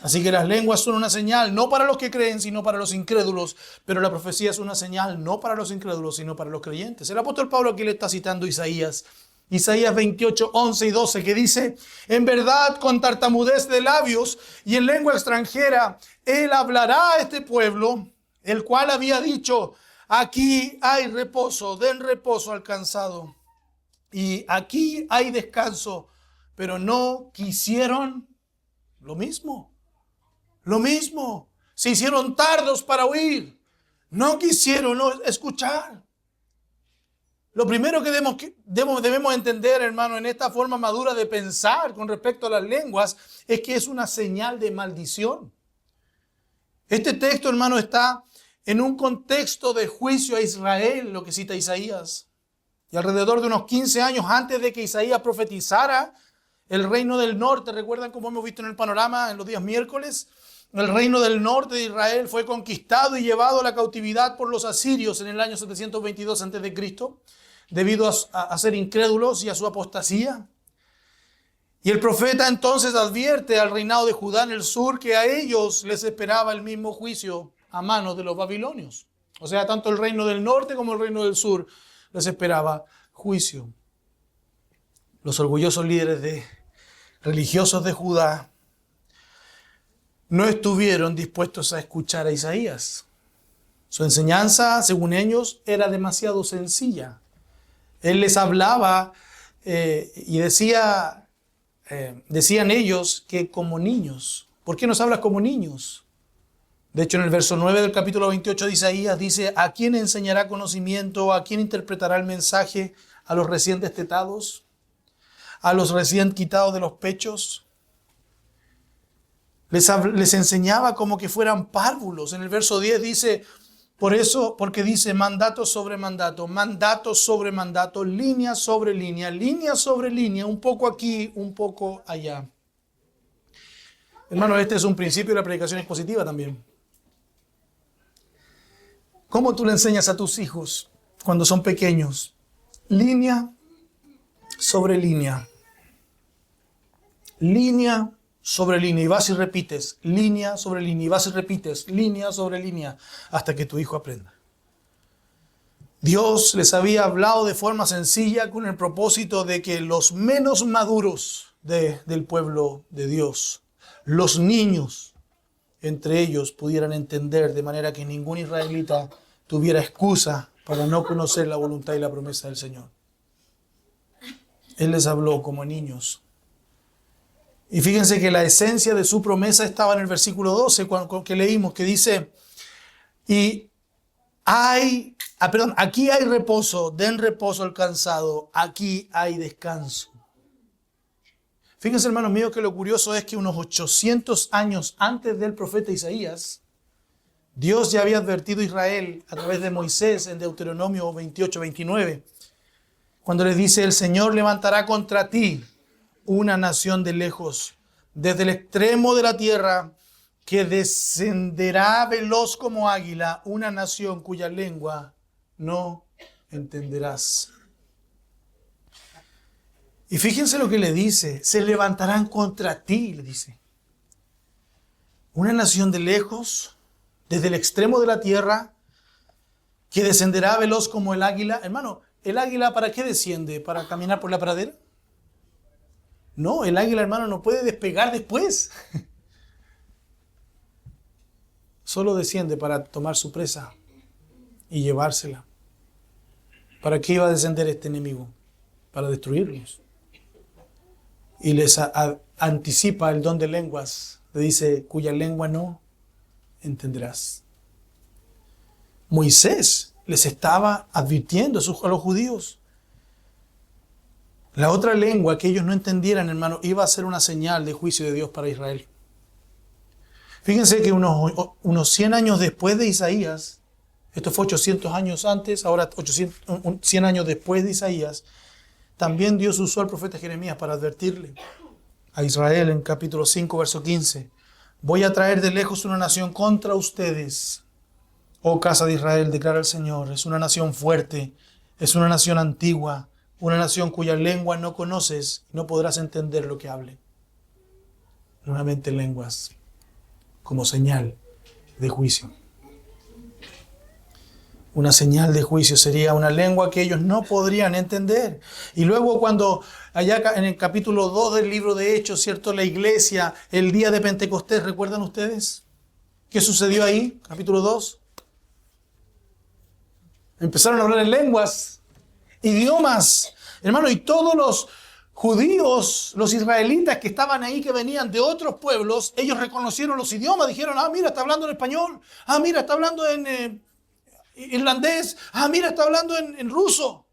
Así que las lenguas son una señal, no para los que creen, sino para los incrédulos. Pero la profecía es una señal, no para los incrédulos, sino para los creyentes. El apóstol Pablo aquí le está citando Isaías 28, 11 y 12, que dice, en verdad, con tartamudez de labios y en lengua extranjera, él hablará a este pueblo, el cual había dicho, aquí hay reposo, den reposo al cansado. Y aquí hay descanso, pero no quisieron lo mismo. Se hicieron tardos para oír. No quisieron escuchar. Lo primero que debemos entender, hermano, en esta forma madura de pensar con respecto a las lenguas, es que es una señal de maldición. Este texto, hermano, está en un contexto de juicio a Israel, lo que cita Isaías. Y alrededor de unos 15 años antes de que Isaías profetizara, el reino del norte, ¿recuerdan cómo hemos visto en el panorama en los días miércoles? El reino del norte de Israel fue conquistado y llevado a la cautividad por los asirios en el año 722 a.C., debido a ser incrédulos y a su apostasía. Y el profeta entonces advierte al reinado de Judá en el sur que a ellos les esperaba el mismo juicio a manos de los babilonios. O sea, tanto el reino del norte como el reino del sur les esperaba juicio. Los orgullosos líderes religiosos de Judá no estuvieron dispuestos a escuchar a Isaías. Su enseñanza, según ellos, era demasiado sencilla. Él les hablaba y decían ellos que como niños. ¿Por qué nos hablas como niños? De hecho, en el verso 9 del capítulo 28 de Isaías dice, ¿a quién enseñará conocimiento? ¿A quién interpretará el mensaje? ¿A los recién destetados? ¿A los recién quitados de los pechos? Les enseñaba como que fueran párvulos. En el verso 10 dice, porque dice mandato sobre mandato, línea sobre línea, un poco aquí, un poco allá. Hermano, este es un principio de la predicación expositiva también. ¿Cómo tú le enseñas a tus hijos cuando son pequeños? Línea sobre línea. Línea sobre línea. Y vas y repites. Línea sobre línea. Y vas y repites. Línea sobre línea. Hasta que tu hijo aprenda. Dios les había hablado de forma sencilla con el propósito de que los menos maduros del pueblo de Dios, los niños, entre ellos pudieran entender de manera que ningún israelita tuviera excusa para no conocer la voluntad y la promesa del Señor. Él les habló como a niños. Y fíjense que la esencia de su promesa estaba en el versículo 12, que leímos, que dice, aquí hay reposo, den reposo al cansado, aquí hay descanso. Fíjense, hermanos míos, que lo curioso es que unos 800 años antes del profeta Isaías, Dios ya había advertido a Israel a través de Moisés en Deuteronomio 28-29, cuando les dice, el Señor levantará contra ti una nación de lejos, desde el extremo de la tierra, que descenderá veloz como águila, una nación cuya lengua no entenderás. Y fíjense lo que le dice, se levantarán contra ti, le dice. Una nación de lejos, desde el extremo de la tierra, que descenderá veloz como el águila. Hermano, ¿el águila para qué desciende? ¿Para caminar por la pradera? No, el águila, hermano, no puede despegar después. Solo desciende para tomar su presa y llevársela. ¿Para qué iba a descender este enemigo? Para destruirlos. Y les anticipa el don de lenguas. Le dice, cuya lengua no entenderás. Moisés les estaba advirtiendo a los judíos. La otra lengua que ellos no entendieran, hermano, iba a ser una señal de juicio de Dios para Israel. Fíjense que unos 100 años después de Isaías, esto fue 800 años antes, ahora 100 años después de Isaías, también Dios usó al profeta Jeremías para advertirle a Israel en capítulo 5, verso 15. Voy a traer de lejos una nación contra ustedes. Oh casa de Israel, declara el Señor, es una nación fuerte, es una nación antigua, una nación cuya lengua no conoces y no podrás entender lo que hable. Nuevamente lenguas como señal de juicio. Una señal de juicio sería una lengua que ellos no podrían entender. Y luego cuando allá en el capítulo 2 del libro de Hechos, ¿cierto? La iglesia, el día de Pentecostés, ¿recuerdan ustedes? ¿Qué sucedió ahí? Capítulo 2. Empezaron a hablar en lenguas, idiomas. Hermano, y todos los judíos, los israelitas que estaban ahí, que venían de otros pueblos, ellos reconocieron los idiomas, dijeron, mira, está hablando en español, mira, está hablando en irlandés, mira, está hablando en ruso.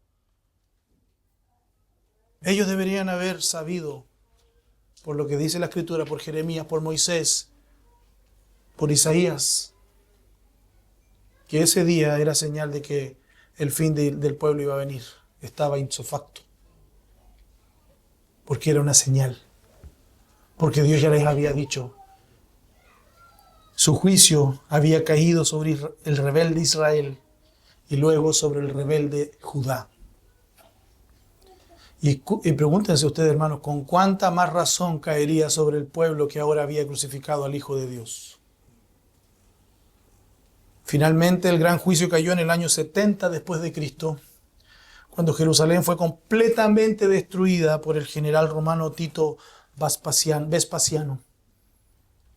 Ellos deberían haber sabido, por lo que dice la Escritura, por Jeremías, por Moisés, por Isaías, que ese día era señal de que el fin del pueblo iba a venir. Estaba ipso facto. Porque era una señal. Porque Dios ya les había dicho. Su juicio había caído sobre el rebelde Israel y luego sobre el rebelde Judá. Y pregúntense ustedes, hermanos, ¿con cuánta más razón caería sobre el pueblo que ahora había crucificado al Hijo de Dios? Finalmente, el gran juicio cayó en el año 70 después de Cristo, cuando Jerusalén fue completamente destruida por el general romano Tito Vespasiano,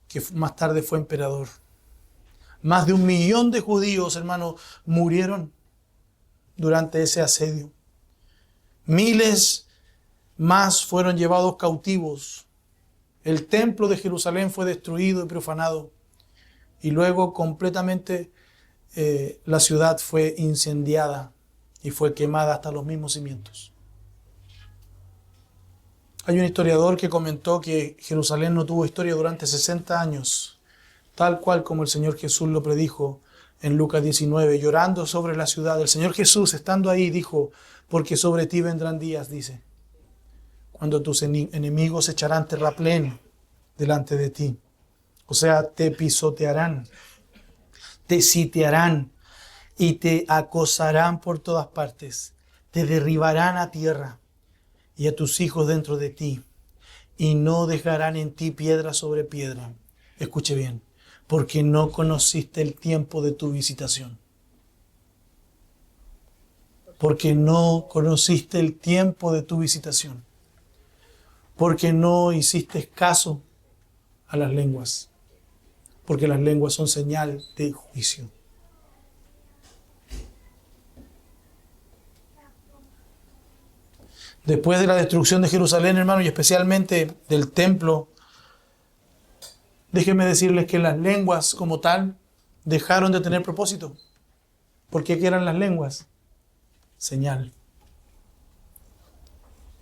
que más tarde fue emperador. Más de 1 millón de judíos, hermanos, murieron durante ese asedio. Miles más fueron llevados cautivos. El templo de Jerusalén fue destruido y profanado. Y luego completamente la ciudad fue incendiada y fue quemada hasta los mismos cimientos. Hay un historiador que comentó que Jerusalén no tuvo historia durante 60 años, tal cual como el Señor Jesús lo predijo en Lucas 19, llorando sobre la ciudad. El Señor Jesús, estando ahí, dijo, porque sobre ti vendrán días, dice, cuando tus enemigos echarán terraplén delante de ti. O sea, te pisotearán, te sitiarán y te acosarán por todas partes. Te derribarán a tierra y a tus hijos dentro de ti, y no dejarán en ti piedra sobre piedra. Escuche bien, porque no conociste el tiempo de tu visitación. Porque no conociste el tiempo de tu visitación. Porque no hiciste caso a las lenguas. Porque las lenguas son señal de juicio. Después de la destrucción de Jerusalén, hermano, y especialmente del templo, déjenme decirles que las lenguas como tal dejaron de tener propósito. ¿Por qué eran las lenguas? Señal.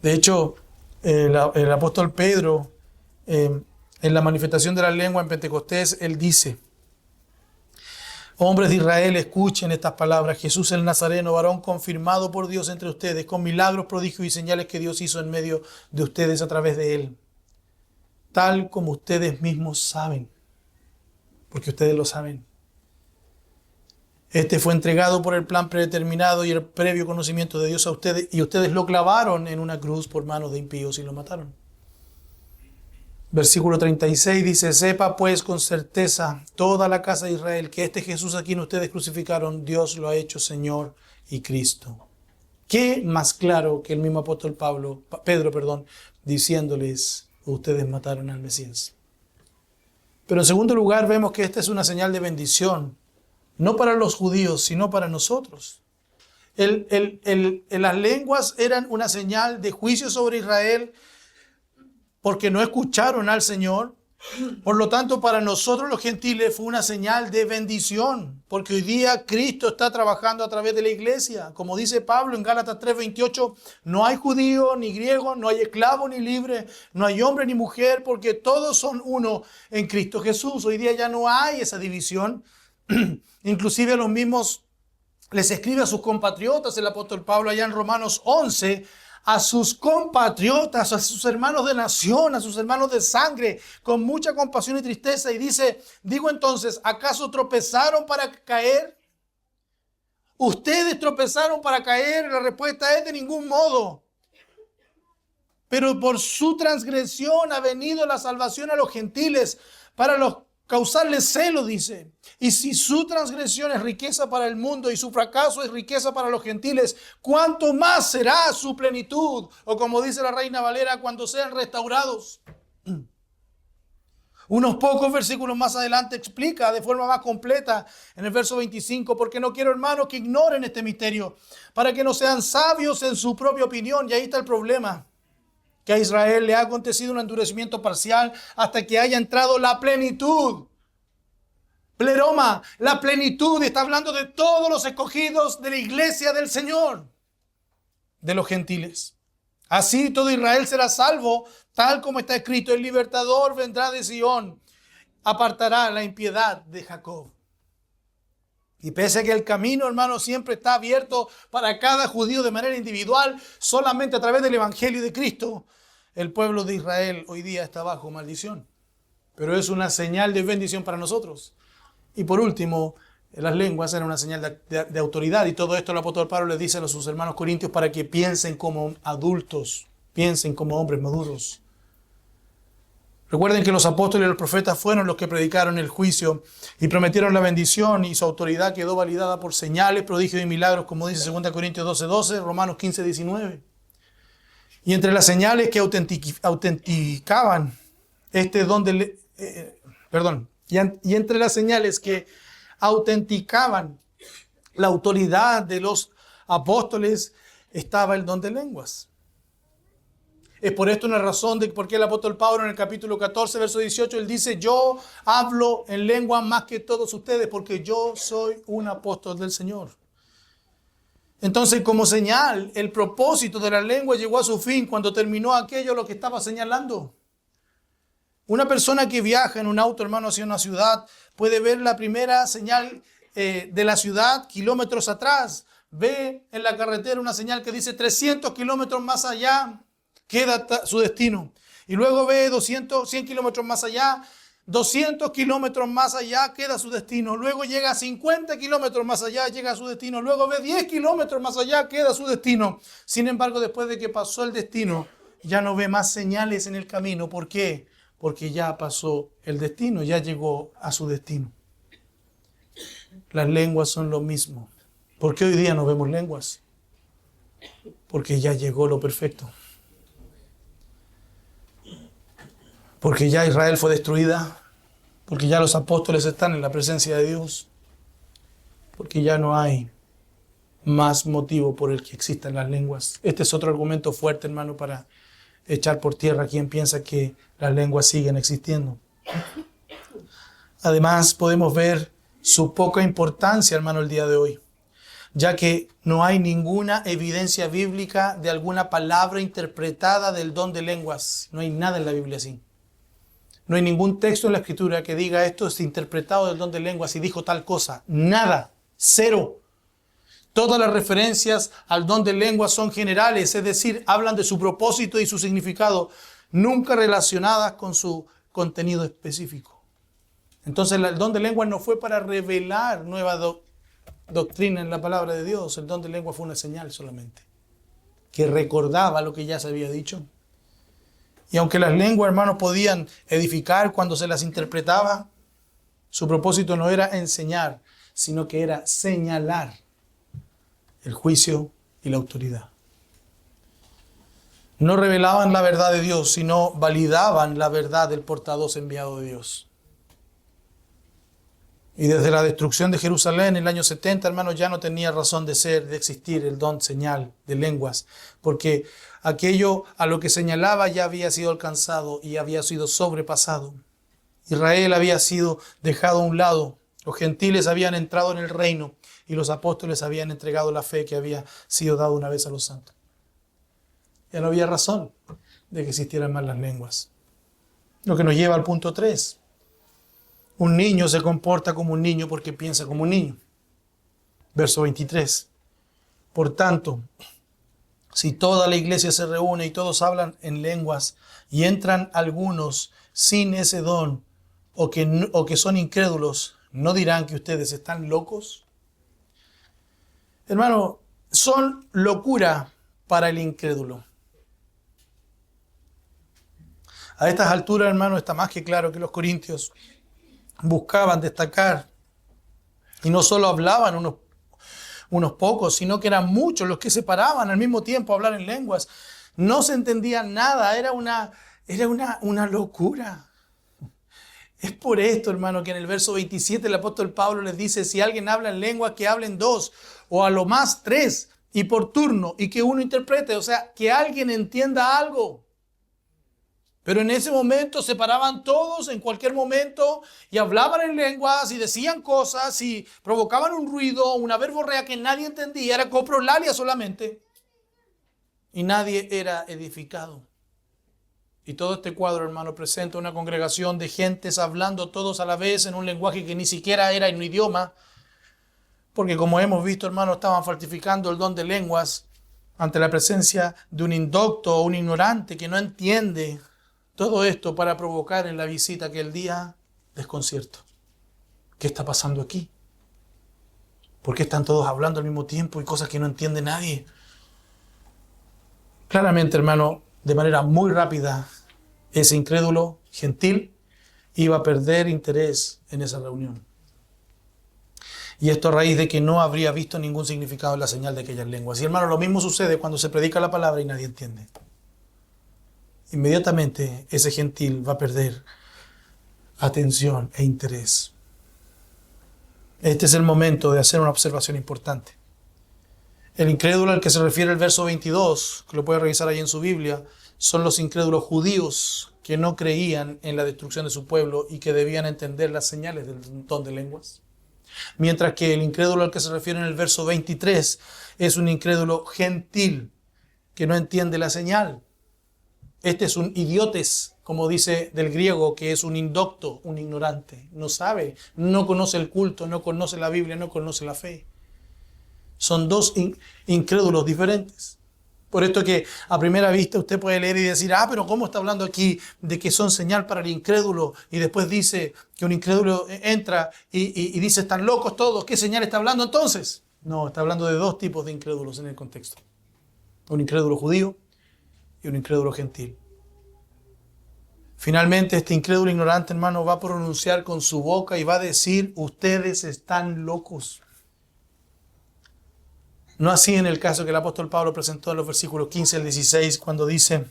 De hecho, el apóstol Pedro, en la manifestación de la lengua en Pentecostés, él dice: hombres de Israel, escuchen estas palabras. Jesús el Nazareno, varón confirmado por Dios entre ustedes, con milagros, prodigios y señales que Dios hizo en medio de ustedes a través de él. Tal como ustedes mismos saben, porque ustedes lo saben. Este fue entregado por el plan predeterminado y el previo conocimiento de Dios a ustedes, y ustedes lo clavaron en una cruz por manos de impíos y lo mataron. Versículo 36 dice: sepa pues con certeza toda la casa de Israel que este Jesús a quien ustedes crucificaron, Dios lo ha hecho Señor y Cristo. ¿Qué más claro que el mismo apóstol Pedro, diciéndoles: ustedes mataron al Mesías? Pero en segundo lugar vemos que esta es una señal de bendición, no para los judíos, sino para nosotros. Las lenguas eran una señal de juicio sobre Israel porque no escucharon al Señor. Por lo tanto, para nosotros los gentiles fue una señal de bendición, porque hoy día Cristo está trabajando a través de la iglesia. Como dice Pablo en Gálatas 3:28, no hay judío ni griego, no hay esclavo ni libre, no hay hombre ni mujer, porque todos son uno en Cristo Jesús. Hoy día ya no hay esa división. Inclusive a los mismos les escribe a sus compatriotas el apóstol Pablo allá en Romanos 11, a sus compatriotas, a sus hermanos de nación, a sus hermanos de sangre, con mucha compasión y tristeza, y dice: digo entonces, ¿acaso tropezaron para caer? ¿Ustedes tropezaron para caer? La respuesta es: de ningún modo. Pero por su transgresión ha venido la salvación a los gentiles, para causarles celo, dice. Y si su transgresión es riqueza para el mundo y su fracaso es riqueza para los gentiles, ¿cuánto más será su plenitud? O como dice la Reina Valera, cuando sean restaurados. Unos pocos versículos más adelante explica de forma más completa en el verso 25: porque no quiero, hermanos, que ignoren este misterio, para que no sean sabios en su propia opinión. Y ahí está el problema, que a Israel le ha acontecido un endurecimiento parcial hasta que haya entrado la plenitud. Pleroma, la plenitud, está hablando de todos los escogidos de la iglesia del Señor, de los gentiles. Así todo Israel será salvo, tal como está escrito: el libertador vendrá de Sión, apartará la impiedad de Jacob. Y pese a que el camino, hermano, siempre está abierto para cada judío de manera individual, solamente a través del evangelio de Cristo, el pueblo de Israel hoy día está bajo maldición. Pero es una señal de bendición para nosotros. Y por último, las lenguas eran una señal de autoridad, y todo esto el apóstol Pablo le dice a sus hermanos corintios para que piensen como adultos, piensen como hombres maduros. Recuerden que los apóstoles y los profetas fueron los que predicaron el juicio y prometieron la bendición, y su autoridad quedó validada por señales, prodigios y milagros, como dice 2 Corintios 12:12, Romanos 15:19. Y entre las señales que autenticaban este don y entre las señales que autenticaban la autoridad de los apóstoles estaba el don de lenguas. Es por esto una razón de por qué el apóstol Pablo en el capítulo 14, verso 18, él dice: yo hablo en lengua más que todos ustedes, porque yo soy un apóstol del Señor. Entonces, como señal, el propósito de la lengua llegó a su fin cuando terminó aquello lo que estaba señalando. Una persona que viaja en un auto, hermano, hacia una ciudad, puede ver la primera señal de la ciudad kilómetros atrás. Ve en la carretera una señal que dice 300 kilómetros más allá queda su destino. Y luego ve 100 kilómetros más allá, 200 kilómetros más allá, queda su destino. Luego llega a 50 kilómetros más allá, llega a su destino. Luego ve 10 kilómetros más allá, queda su destino. Sin embargo, después de que pasó el destino, ya no ve más señales en el camino. ¿Por qué? Porque ya pasó el destino, ya llegó a su destino. Las lenguas son lo mismo. ¿Por qué hoy día no vemos lenguas? Porque ya llegó lo perfecto. Porque ya Israel fue destruida. Porque ya los apóstoles están en la presencia de Dios. Porque ya no hay más motivo por el que existan las lenguas. Este es otro argumento fuerte, hermano, para echar por tierra a quien piensa que las lenguas siguen existiendo. Además, podemos ver su poca importancia, hermano, el día de hoy, ya que no hay ninguna evidencia bíblica de alguna palabra interpretada del don de lenguas. No hay nada en la Biblia así. No hay ningún texto en la Escritura que diga esto es interpretado del don de lenguas y dijo tal cosa. Nada. Cero. Todas las referencias al don de lenguas son generales, es decir, hablan de su propósito y su significado, nunca relacionadas con su contenido específico. Entonces el don de lenguas no fue para revelar nueva doctrina en la palabra de Dios. El don de lenguas fue una señal solamente, que recordaba lo que ya se había dicho. Y aunque las lenguas, hermanos, podían edificar cuando se las interpretaba, su propósito no era enseñar, sino que era señalar el juicio y la autoridad. No revelaban la verdad de Dios, sino validaban la verdad del portavoz enviado de Dios. Y desde la destrucción de Jerusalén en el año 70, hermanos, ya no tenía razón de ser, de existir el don señal de lenguas, porque aquello a lo que señalaba ya había sido alcanzado y había sido sobrepasado. Israel había sido dejado a un lado, los gentiles habían entrado en el reino y los apóstoles habían entregado la fe que había sido dada una vez a los santos. Ya no había razón de que existieran más las lenguas. Lo que nos lleva al punto 3. Un niño se comporta como un niño porque piensa como un niño. Verso 23. Por tanto, si toda la iglesia se reúne y todos hablan en lenguas y entran algunos sin ese don o que son incrédulos, ¿no dirán que ustedes están locos? Hermano, son locura para el incrédulo. A estas alturas, hermano, está más que claro que los corintios buscaban destacar y no solo hablaban unos pocos, sino que eran muchos los que se paraban al mismo tiempo a hablar en lenguas. No se entendía nada, era una locura. Es por esto, hermano, que en el verso 27 el apóstol Pablo les dice, si alguien habla en lenguas, que hablen 2 o a lo más 3 y por turno y que uno interprete, o sea, que alguien entienda algo. Pero en ese momento se paraban todos en cualquier momento y hablaban en lenguas y decían cosas y provocaban un ruido, una verborrea que nadie entendía, era coprolalia solamente. Y nadie era edificado. Y todo este cuadro, hermano, presenta una congregación de gentes hablando todos a la vez en un lenguaje que ni siquiera era en un idioma. Porque como hemos visto, hermano, estaban falsificando el don de lenguas ante la presencia de un indocto o un ignorante que no entiende. Todo esto para provocar en la visita aquel día desconcierto. ¿Qué está pasando aquí? ¿Por qué están todos hablando al mismo tiempo y cosas que no entiende nadie? Claramente, hermano, de manera muy rápida, ese incrédulo gentil iba a perder interés en esa reunión. Y esto a raíz de que no habría visto ningún significado en la señal de aquellas lenguas. Y hermano, lo mismo sucede cuando se predica la palabra y nadie entiende. Inmediatamente ese gentil va a perder atención e interés. Este es el momento de hacer una observación importante. El incrédulo al que se refiere el verso 22, que lo puede revisar ahí en su Biblia, son los incrédulos judíos que no creían en la destrucción de su pueblo y que debían entender las señales del don de lenguas. Mientras que el incrédulo al que se refiere en el verso 23 es un incrédulo gentil que no entiende la señal. Este es un idiotes, como dice del griego, que es un indocto, un ignorante. No sabe, no conoce el culto, no conoce la Biblia, no conoce la fe. Son dos incrédulos diferentes. Por esto que a primera vista usted puede leer y decir, pero ¿cómo está hablando aquí de que son señal para el incrédulo? Y después dice que un incrédulo entra y dice, están locos todos, ¿qué señal está hablando entonces? No, está hablando de dos tipos de incrédulos en el contexto. Un incrédulo judío y un incrédulo gentil. Finalmente, este incrédulo ignorante, hermano, va a pronunciar con su boca y va a decir, ustedes están locos. No así en el caso que el apóstol Pablo presentó en los versículos 15 al 16, cuando dice,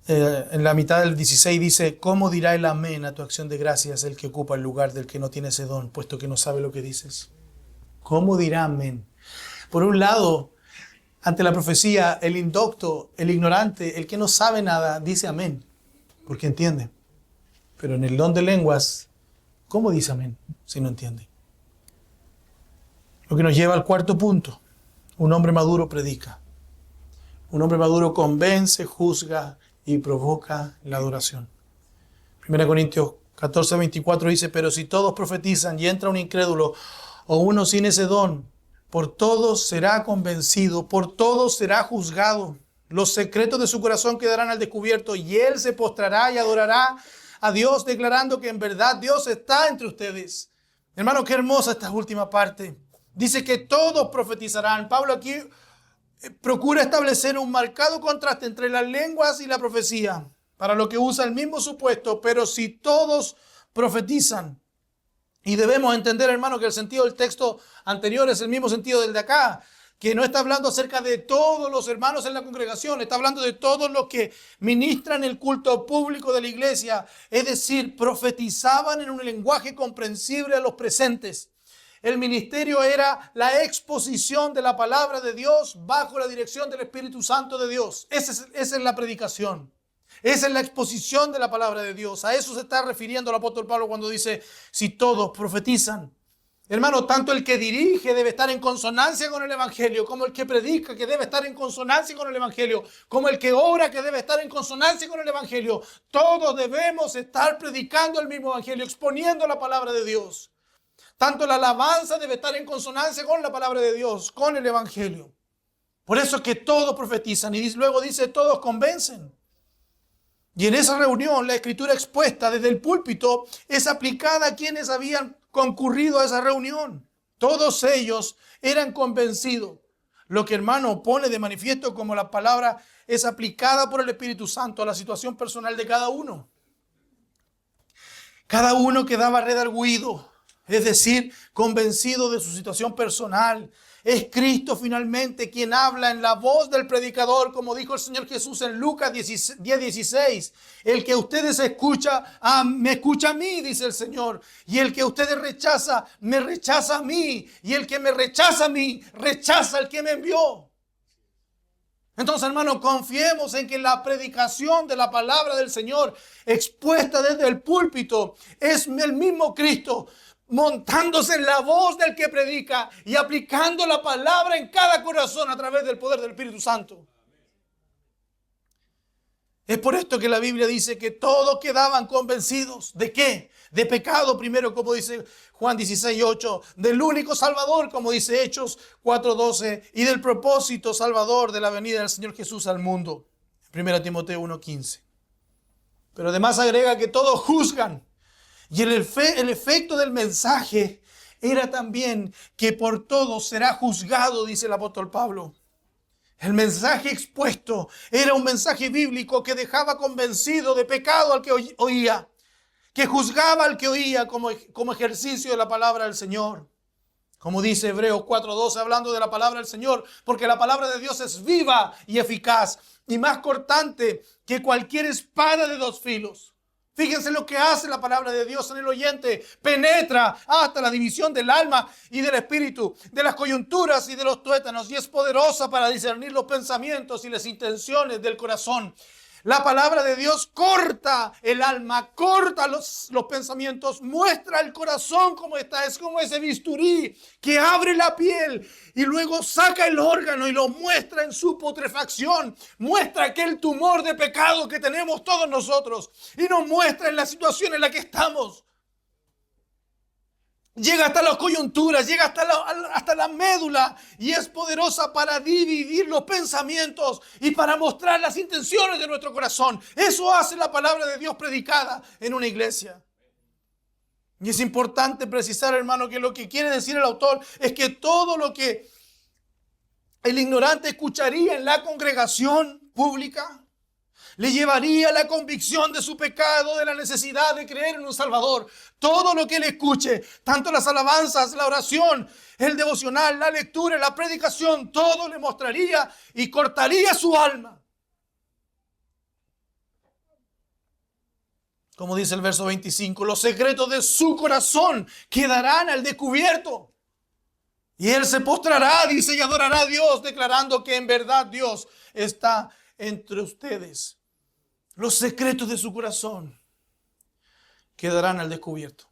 en la mitad del 16 dice, ¿cómo dirá el amén a tu acción de gracias el que ocupa el lugar del que no tiene ese don, puesto que no sabe lo que dices? ¿Cómo dirá amén? Por un lado, ante la profecía, el indocto, el ignorante, el que no sabe nada, dice amén, porque entiende. Pero en el don de lenguas, ¿cómo dice amén si no entiende? Lo que nos lleva al cuarto punto. Un hombre maduro predica. Un hombre maduro convence, juzga y provoca la adoración. 1 Corintios 14, 24 dice, pero si todos profetizan y entra un incrédulo o uno sin ese don, por todos será convencido, por todos será juzgado. Los secretos de su corazón quedarán al descubierto y él se postrará y adorará a Dios, declarando que en verdad Dios está entre ustedes. Hermano, qué hermosa esta última parte. Dice que todos profetizarán. Pablo aquí procura establecer un marcado contraste entre las lenguas y la profecía, para lo que usa el mismo supuesto, pero si todos profetizan. Y debemos entender, hermano, que el sentido del texto anterior es el mismo sentido del de acá, que no está hablando acerca de todos los hermanos en la congregación, está hablando de todos los que ministran el culto público de la iglesia, es decir, profetizaban en un lenguaje comprensible a los presentes. El ministerio era la exposición de la palabra de Dios bajo la dirección del Espíritu Santo de Dios. Esa es la predicación. Esa es la exposición de la palabra de Dios. A eso se está refiriendo el apóstol Pablo cuando dice, si todos profetizan. Hermano, tanto el que dirige debe estar en consonancia con el Evangelio, como el que predica que debe estar en consonancia con el Evangelio, como el que obra que debe estar en consonancia con el Evangelio. Todos debemos estar predicando el mismo Evangelio, exponiendo la palabra de Dios. Tanto la alabanza debe estar en consonancia con la palabra de Dios, con el Evangelio. Por eso es que todos profetizan y luego dice todos convencen. Y en esa reunión la escritura expuesta desde el púlpito es aplicada a quienes habían concurrido a esa reunión. Todos ellos eran convencidos. Lo que, hermano, pone de manifiesto como la palabra es aplicada por el Espíritu Santo a la situación personal de cada uno. Cada uno quedaba redargüido, es decir, convencido de su situación personal. Es Cristo finalmente quien habla en la voz del predicador, como dijo el Señor Jesús en Lucas 10:16. El que ustedes escucha, me escucha a mí, dice el Señor. Y el que ustedes rechaza, me rechaza a mí. Y el que me rechaza a mí, rechaza al que me envió. Entonces, hermanos, confiemos en que la predicación de la palabra del Señor expuesta desde el púlpito es el mismo Cristo, montándose en la voz del que predica y aplicando la palabra en cada corazón a través del poder del Espíritu Santo. Es por esto que la Biblia dice que todos quedaban convencidos. ¿De qué? De pecado primero, como dice Juan 16:8, del único Salvador, como dice Hechos 4:12, y del propósito salvador de la venida del Señor Jesús al mundo. 1 Timoteo 1:15. Pero además agrega que todos juzgan. Y el efecto del mensaje era también que por todos será juzgado, dice el apóstol Pablo. El mensaje expuesto era un mensaje bíblico que dejaba convencido de pecado al que oía, que juzgaba al que oía como ejercicio de la palabra del Señor. Como dice Hebreos 4:12, hablando de la palabra del Señor, porque la palabra de Dios es viva y eficaz y más cortante que cualquier espada de dos filos. Fíjense lo que hace la palabra de Dios en el oyente. Penetra hasta la división del alma y del espíritu, de las coyunturas y de los tuétanos, y es poderosa para discernir los pensamientos y las intenciones del corazón. La palabra de Dios corta el alma, corta los pensamientos, muestra el corazón como está. Es como ese bisturí que abre la piel y luego saca el órgano y lo muestra en su putrefacción. Muestra aquel tumor de pecado que tenemos todos nosotros y nos muestra en la situación en la que estamos. llega hasta las coyunturas, llega hasta la médula y es poderosa para dividir los pensamientos y para mostrar las intenciones de nuestro corazón. Eso hace la palabra de Dios predicada en una iglesia. Y es importante precisar, hermano, que lo que quiere decir el autor es que todo lo que el ignorante escucharía en la congregación pública le llevaría a la convicción de su pecado, de la necesidad de creer en un Salvador. Todo lo que él escuche, tanto las alabanzas, la oración, el devocional, la lectura, la predicación, todo le mostraría y cortaría su alma. Como dice el verso 25, los secretos de su corazón quedarán al descubierto. Y él se postrará, dice, y adorará a Dios, declarando que en verdad Dios está entre ustedes. Los secretos de su corazón quedarán al descubierto.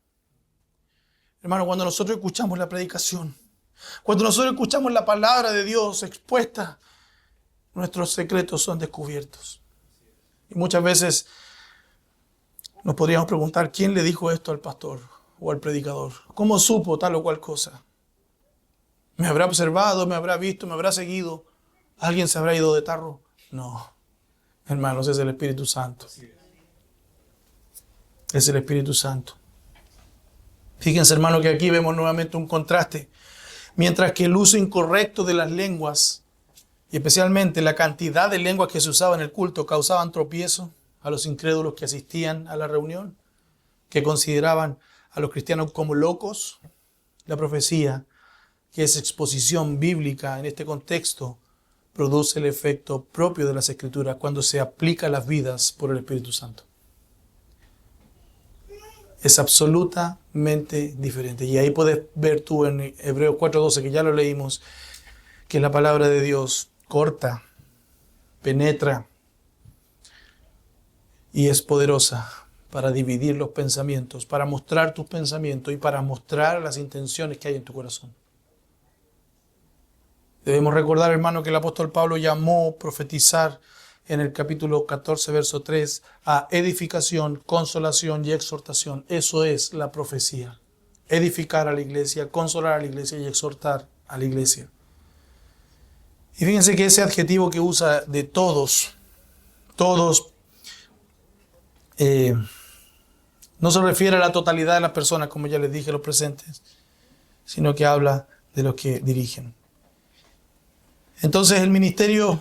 Hermano, cuando nosotros escuchamos la predicación, cuando nosotros escuchamos la palabra de Dios expuesta, nuestros secretos son descubiertos. Y muchas veces nos podríamos preguntar, ¿quién le dijo esto al pastor o al predicador? ¿Cómo supo tal o cual cosa? ¿Me habrá observado, me habrá visto, me habrá seguido? ¿Alguien se habrá ido de tarro? No, hermanos, es el Espíritu Santo. Es el Espíritu Santo. Fíjense, hermano, que aquí vemos nuevamente un contraste. Mientras que el uso incorrecto de las lenguas, y especialmente la cantidad de lenguas que se usaban en el culto, causaban tropiezo a los incrédulos que asistían a la reunión, que consideraban a los cristianos como locos, la profecía, que es exposición bíblica en este contexto, produce el efecto propio de las Escrituras cuando se aplica a las vidas por el Espíritu Santo. Es absolutamente diferente. Y ahí puedes ver tú en Hebreos 4:12, que ya lo leímos, que la palabra de Dios corta, penetra y es poderosa para dividir los pensamientos, para mostrar tus pensamientos y para mostrar las intenciones que hay en tu corazón. Debemos recordar, hermano, que el apóstol Pablo llamó profetizar en el capítulo 14, verso 3, a edificación, consolación y exhortación. Eso es la profecía. Edificar a la iglesia, consolar a la iglesia y exhortar a la iglesia. Y fíjense que ese adjetivo que usa de todos, no se refiere a la totalidad de las personas, como ya les dije, los presentes, sino que habla de los que dirigen. Entonces el ministerio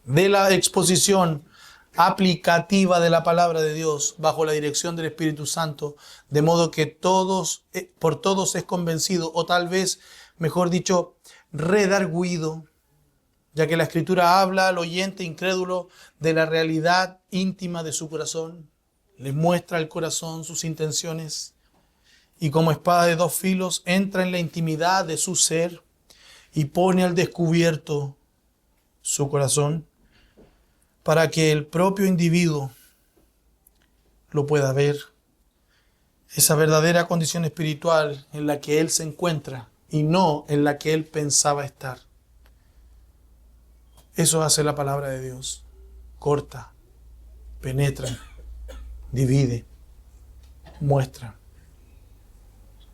de la exposición aplicativa de la palabra de Dios bajo la dirección del Espíritu Santo, de modo que por todos es convencido, o tal vez, mejor dicho, redargüido, ya que la Escritura habla al oyente incrédulo de la realidad íntima de su corazón, le muestra el corazón, sus intenciones, y como espada de dos filos entra en la intimidad de su ser y pone al descubierto su corazón para que el propio individuo lo pueda ver. Esa verdadera condición espiritual en la que él se encuentra y no en la que él pensaba estar. Eso hace la palabra de Dios. Corta, penetra, divide, muestra.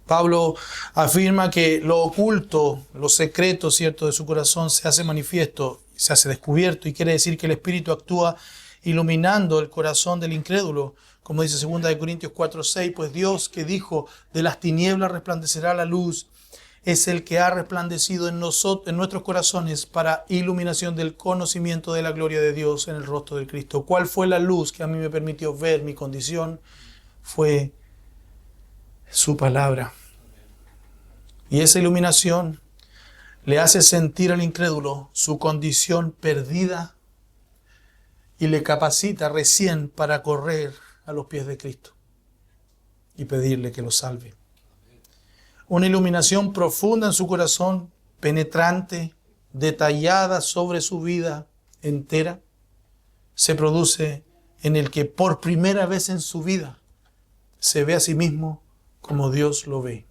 Pablo afirma que lo oculto, lo secreto, ¿cierto?, de su corazón se hace manifiesto, se hace descubierto, y quiere decir que el Espíritu actúa iluminando el corazón del incrédulo. Como dice 2 Corintios 4:6, pues Dios, que dijo, de las tinieblas resplandecerá la luz, es el que ha resplandecido en nuestros corazones para iluminación del conocimiento de la gloria de Dios en el rostro del Cristo. ¿Cuál fue la luz que a mí me permitió ver mi condición? Fue su palabra. Y esa iluminación le hace sentir al incrédulo su condición perdida y le capacita recién para correr a los pies de Cristo y pedirle que lo salve. Una iluminación profunda en su corazón, penetrante, detallada sobre su vida entera, se produce en el que por primera vez en su vida se ve a sí mismo como Dios lo ve,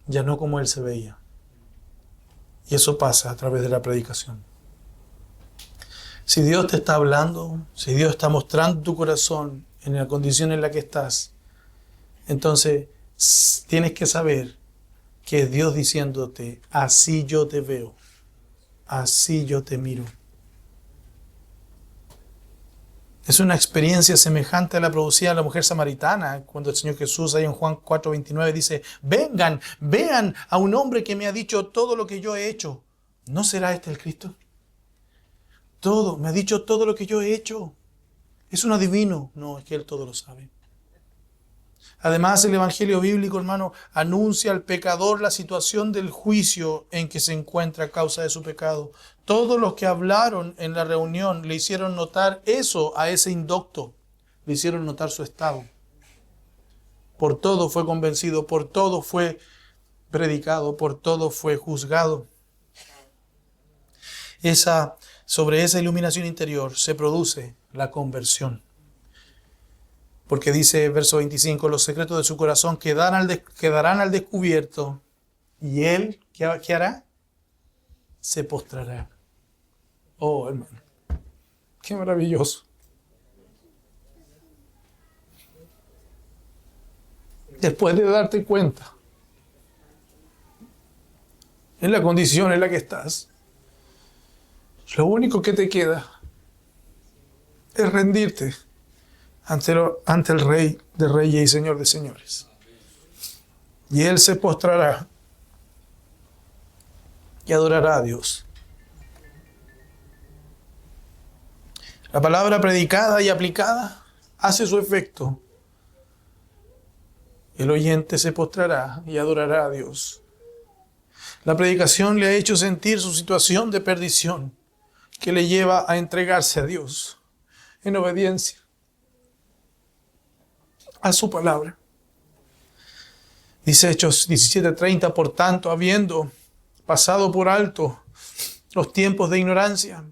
ya no como él se veía. Y eso pasa a través de la predicación. Si Dios te está hablando, si Dios está mostrando tu corazón en la condición en la que estás, entonces tienes que saber que es Dios diciéndote, así yo te veo, así yo te miro. Es una experiencia semejante a la producida de la mujer samaritana, cuando el Señor Jesús ahí en Juan 4:29 dice, vengan, vean a un hombre que me ha dicho todo lo que yo he hecho. ¿No será este el Cristo? Todo, me ha dicho todo lo que yo he hecho. ¿Es un adivino? No, es que Él todo lo sabe. Además, el Evangelio bíblico, hermano, anuncia al pecador la situación del juicio en que se encuentra a causa de su pecado. Todos los que hablaron en la reunión le hicieron notar eso a ese indocto. Le hicieron notar su estado. Por todo fue convencido, por todo fue predicado, por todo fue juzgado. Sobre esa iluminación interior se produce la conversión. Porque dice verso 25, los secretos de su corazón quedarán al descubierto y él, ¿qué hará? Se postrará. Oh, hermano, qué maravilloso. Después de darte cuenta en la condición en la que estás, lo único que te queda es rendirte ante el Rey de Reyes y Señor de Señores. Y Él se postrará y adorará a Dios. La palabra predicada y aplicada hace su efecto. El oyente se postrará y adorará a Dios. La predicación le ha hecho sentir su situación de perdición, que le lleva a entregarse a Dios en obediencia a su palabra. Dice Hechos 17:30, por tanto, habiendo pasado por alto los tiempos de ignorancia,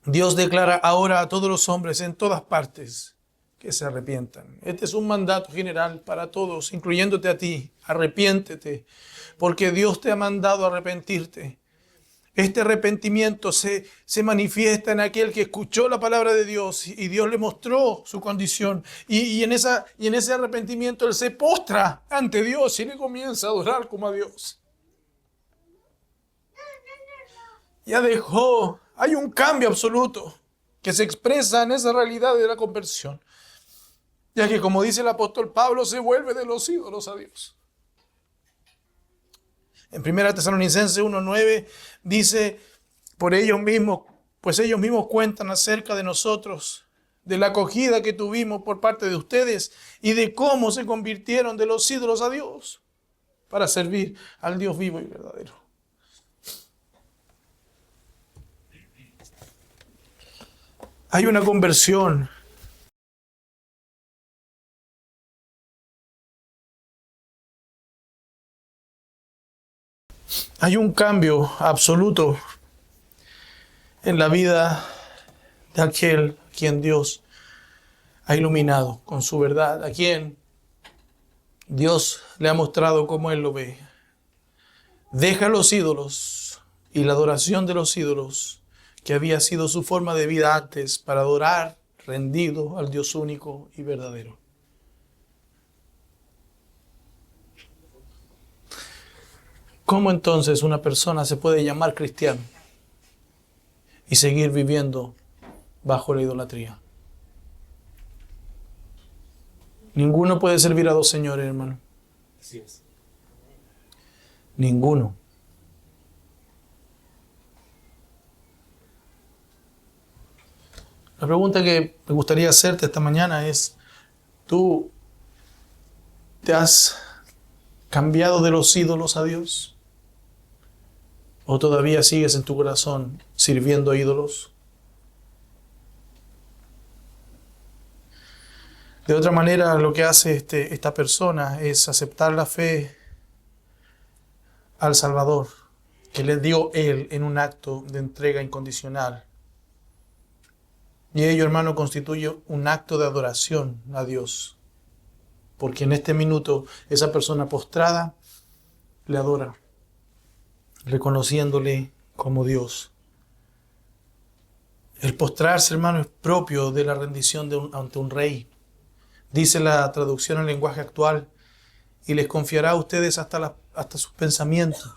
Dios declara ahora a todos los hombres en todas partes que se arrepientan. Este es un mandato general para todos, incluyéndote a ti. Arrepiéntete, porque Dios te ha mandado a arrepentirte. Este arrepentimiento se manifiesta en aquel que escuchó la palabra de Dios y Dios le mostró su condición. Y en ese arrepentimiento él se postra ante Dios y le comienza a adorar como a Dios. Ya dejó, hay un cambio absoluto que se expresa en esa realidad de la conversión. Ya que, como dice el apóstol Pablo, se vuelve de los ídolos a Dios. En 1 Tesalonicenses 1:9 dice, pues ellos mismos cuentan acerca de nosotros, de la acogida que tuvimos por parte de ustedes y de cómo se convirtieron de los ídolos a Dios para servir al Dios vivo y verdadero. Hay una conversión. Hay un cambio absoluto en la vida de aquel a quien Dios ha iluminado con su verdad, a quien Dios le ha mostrado cómo Él lo ve. Deja los ídolos y la adoración de los ídolos, que había sido su forma de vida antes, para adorar rendido al Dios único y verdadero. ¿Cómo entonces una persona se puede llamar cristiano y seguir viviendo bajo la idolatría? Ninguno puede servir a dos señores, hermano. Así es. Ninguno. La pregunta que me gustaría hacerte esta mañana es, ¿tú te has cambiado de los ídolos a Dios? ¿O todavía sigues en tu corazón sirviendo a ídolos? De otra manera, lo que hace esta persona es aceptar la fe al Salvador, que le dio Él en un acto de entrega incondicional. Y ello, hermano, constituye un acto de adoración a Dios. Porque en este minuto esa persona postrada le adora, reconociéndole como Dios. El postrarse, hermano, es propio de la rendición ante un rey. Dice la traducción al lenguaje actual, y les confiará a ustedes hasta sus pensamientos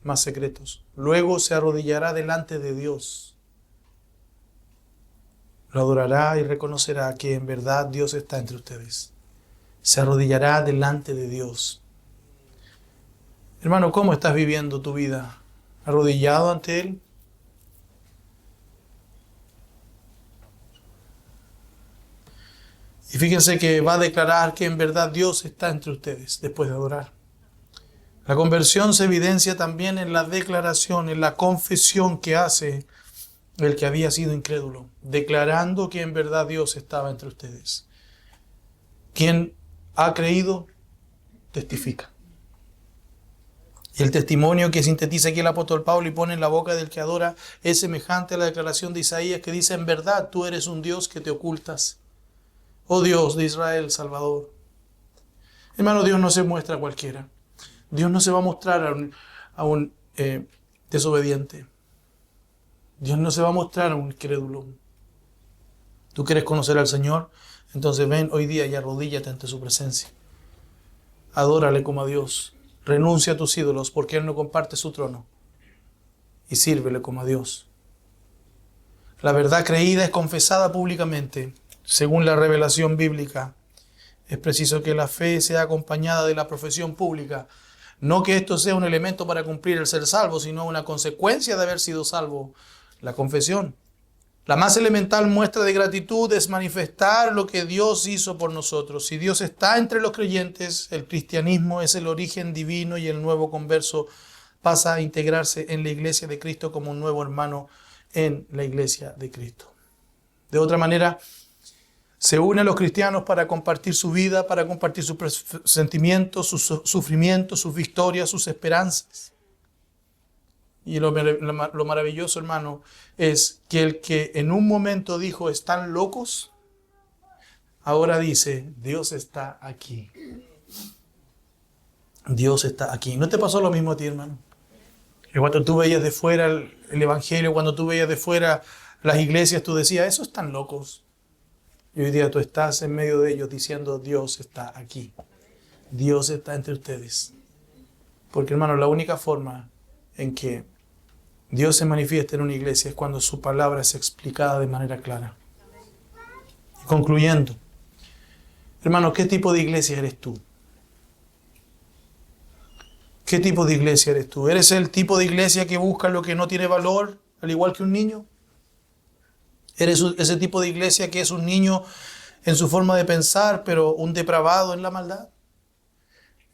más secretos. Luego se arrodillará delante de Dios. Lo adorará y reconocerá que en verdad Dios está entre ustedes. Se arrodillará delante de Dios. Hermano, ¿cómo estás viviendo tu vida? ¿Arrodillado ante Él? Y fíjense que va a declarar que en verdad Dios está entre ustedes después de adorar. La conversión se evidencia también en la declaración, en la confesión que hace el que había sido incrédulo, declarando que en verdad Dios estaba entre ustedes. Quien ha creído, testifica. Y el testimonio que sintetiza aquí el apóstol Pablo y pone en la boca del que adora es semejante a la declaración de Isaías que dice: en verdad tú eres un Dios que te ocultas, oh Dios de Israel, Salvador. Hermano, Dios no se muestra a cualquiera. Dios no se va a mostrar a un desobediente. Dios no se va a mostrar a un incrédulo. ¿Tú quieres conocer al Señor? Entonces ven hoy día y arrodíllate ante su presencia. Adórale como a Dios. Renuncia a tus ídolos porque Él no comparte su trono. Y sírvele como a Dios. La verdad creída es confesada públicamente. Según la revelación bíblica, es preciso que la fe sea acompañada de la profesión pública. No que esto sea un elemento para cumplir el ser salvo, sino una consecuencia de haber sido salvo. La confesión. La más elemental muestra de gratitud es manifestar lo que Dios hizo por nosotros. Si Dios está entre los creyentes, el cristianismo es el origen divino y el nuevo converso pasa a integrarse en la iglesia de Cristo como un nuevo hermano en la iglesia de Cristo. De otra manera, se une a los cristianos para compartir su vida, para compartir sus sentimientos, sus sufrimientos, sus victorias, sus esperanzas. Y lo maravilloso, hermano, es que el que en un momento dijo están locos, ahora dice Dios está aquí. Dios está aquí. ¿No te pasó lo mismo a ti, hermano? Que cuando tú veías de fuera el evangelio, cuando tú veías de fuera las iglesias, tú decías, esos están locos. Y hoy día tú estás en medio de ellos diciendo Dios está aquí. Dios está entre ustedes. Porque, hermano, la única forma en que Dios se manifiesta en una iglesia es cuando su palabra es explicada de manera clara. Y concluyendo, hermano, ¿qué tipo de iglesia eres tú? ¿Qué tipo de iglesia eres tú? ¿Eres el tipo de iglesia que busca lo que no tiene valor, al igual que un niño? ¿Eres ese tipo de iglesia que es un niño en su forma de pensar, pero un depravado en la maldad?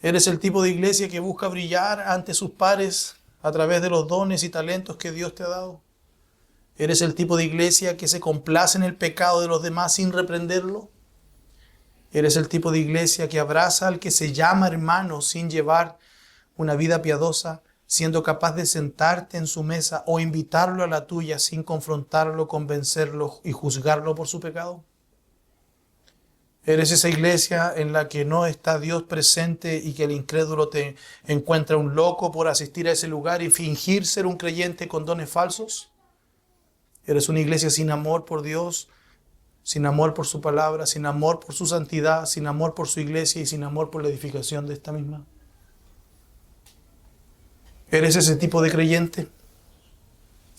¿Eres el tipo de iglesia que busca brillar ante sus pares a través de los dones y talentos que Dios te ha dado? ¿Eres el tipo de iglesia que se complace en el pecado de los demás sin reprenderlo? ¿Eres el tipo de iglesia que abraza al que se llama hermano sin llevar una vida piadosa, siendo capaz de sentarte en su mesa o invitarlo a la tuya sin confrontarlo, convencerlo y juzgarlo por su pecado? ¿Eres esa iglesia en la que no está Dios presente y que el incrédulo te encuentra un loco por asistir a ese lugar y fingir ser un creyente con dones falsos? ¿Eres una iglesia sin amor por Dios, sin amor por su palabra, sin amor por su santidad, sin amor por su iglesia y sin amor por la edificación de esta misma? ¿Eres ese tipo de creyente?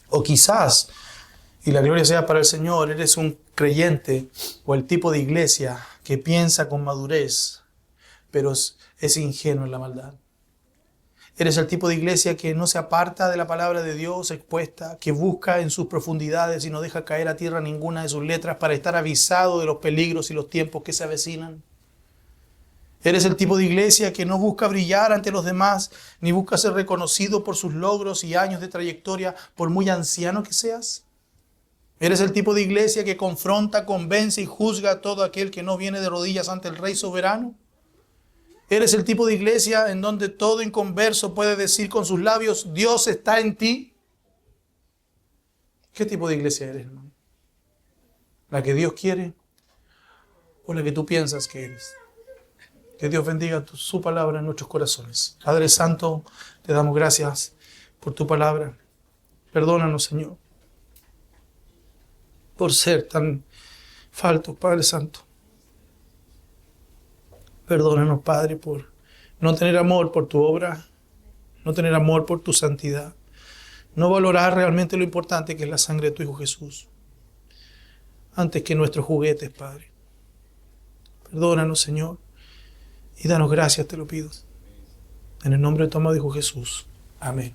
O quizás, y la gloria sea para el Señor, eres un creyente o el tipo de iglesia que piensa con madurez, pero es ingenuo en la maldad. Eres el tipo de iglesia que no se aparta de la palabra de Dios expuesta, que busca en sus profundidades y no deja caer a tierra ninguna de sus letras para estar avisado de los peligros y los tiempos que se avecinan. Eres el tipo de iglesia que no busca brillar ante los demás, ni busca ser reconocido por sus logros y años de trayectoria, por muy anciano que seas. Eres el tipo de iglesia que confronta, convence y juzga a todo aquel que no viene de rodillas ante el Rey soberano. Eres el tipo de iglesia en donde todo inconverso puede decir con sus labios, Dios está en ti. ¿Qué tipo de iglesia eres, hermano? ¿La que Dios quiere o la que tú piensas que eres? Que Dios bendiga su palabra en nuestros corazones. Padre Santo, te damos gracias por tu palabra. Perdónanos, Señor, por ser tan faltos, Padre Santo. Perdónanos, Padre, por No tener amor por tu obra, no tener amor por tu santidad, no valorar realmente lo importante que es la sangre de tu Hijo Jesús, antes que nuestros juguetes, Padre. Perdónanos, Señor, y danos gracias, te lo pido. En el nombre de tu amado Hijo Jesús. Amén.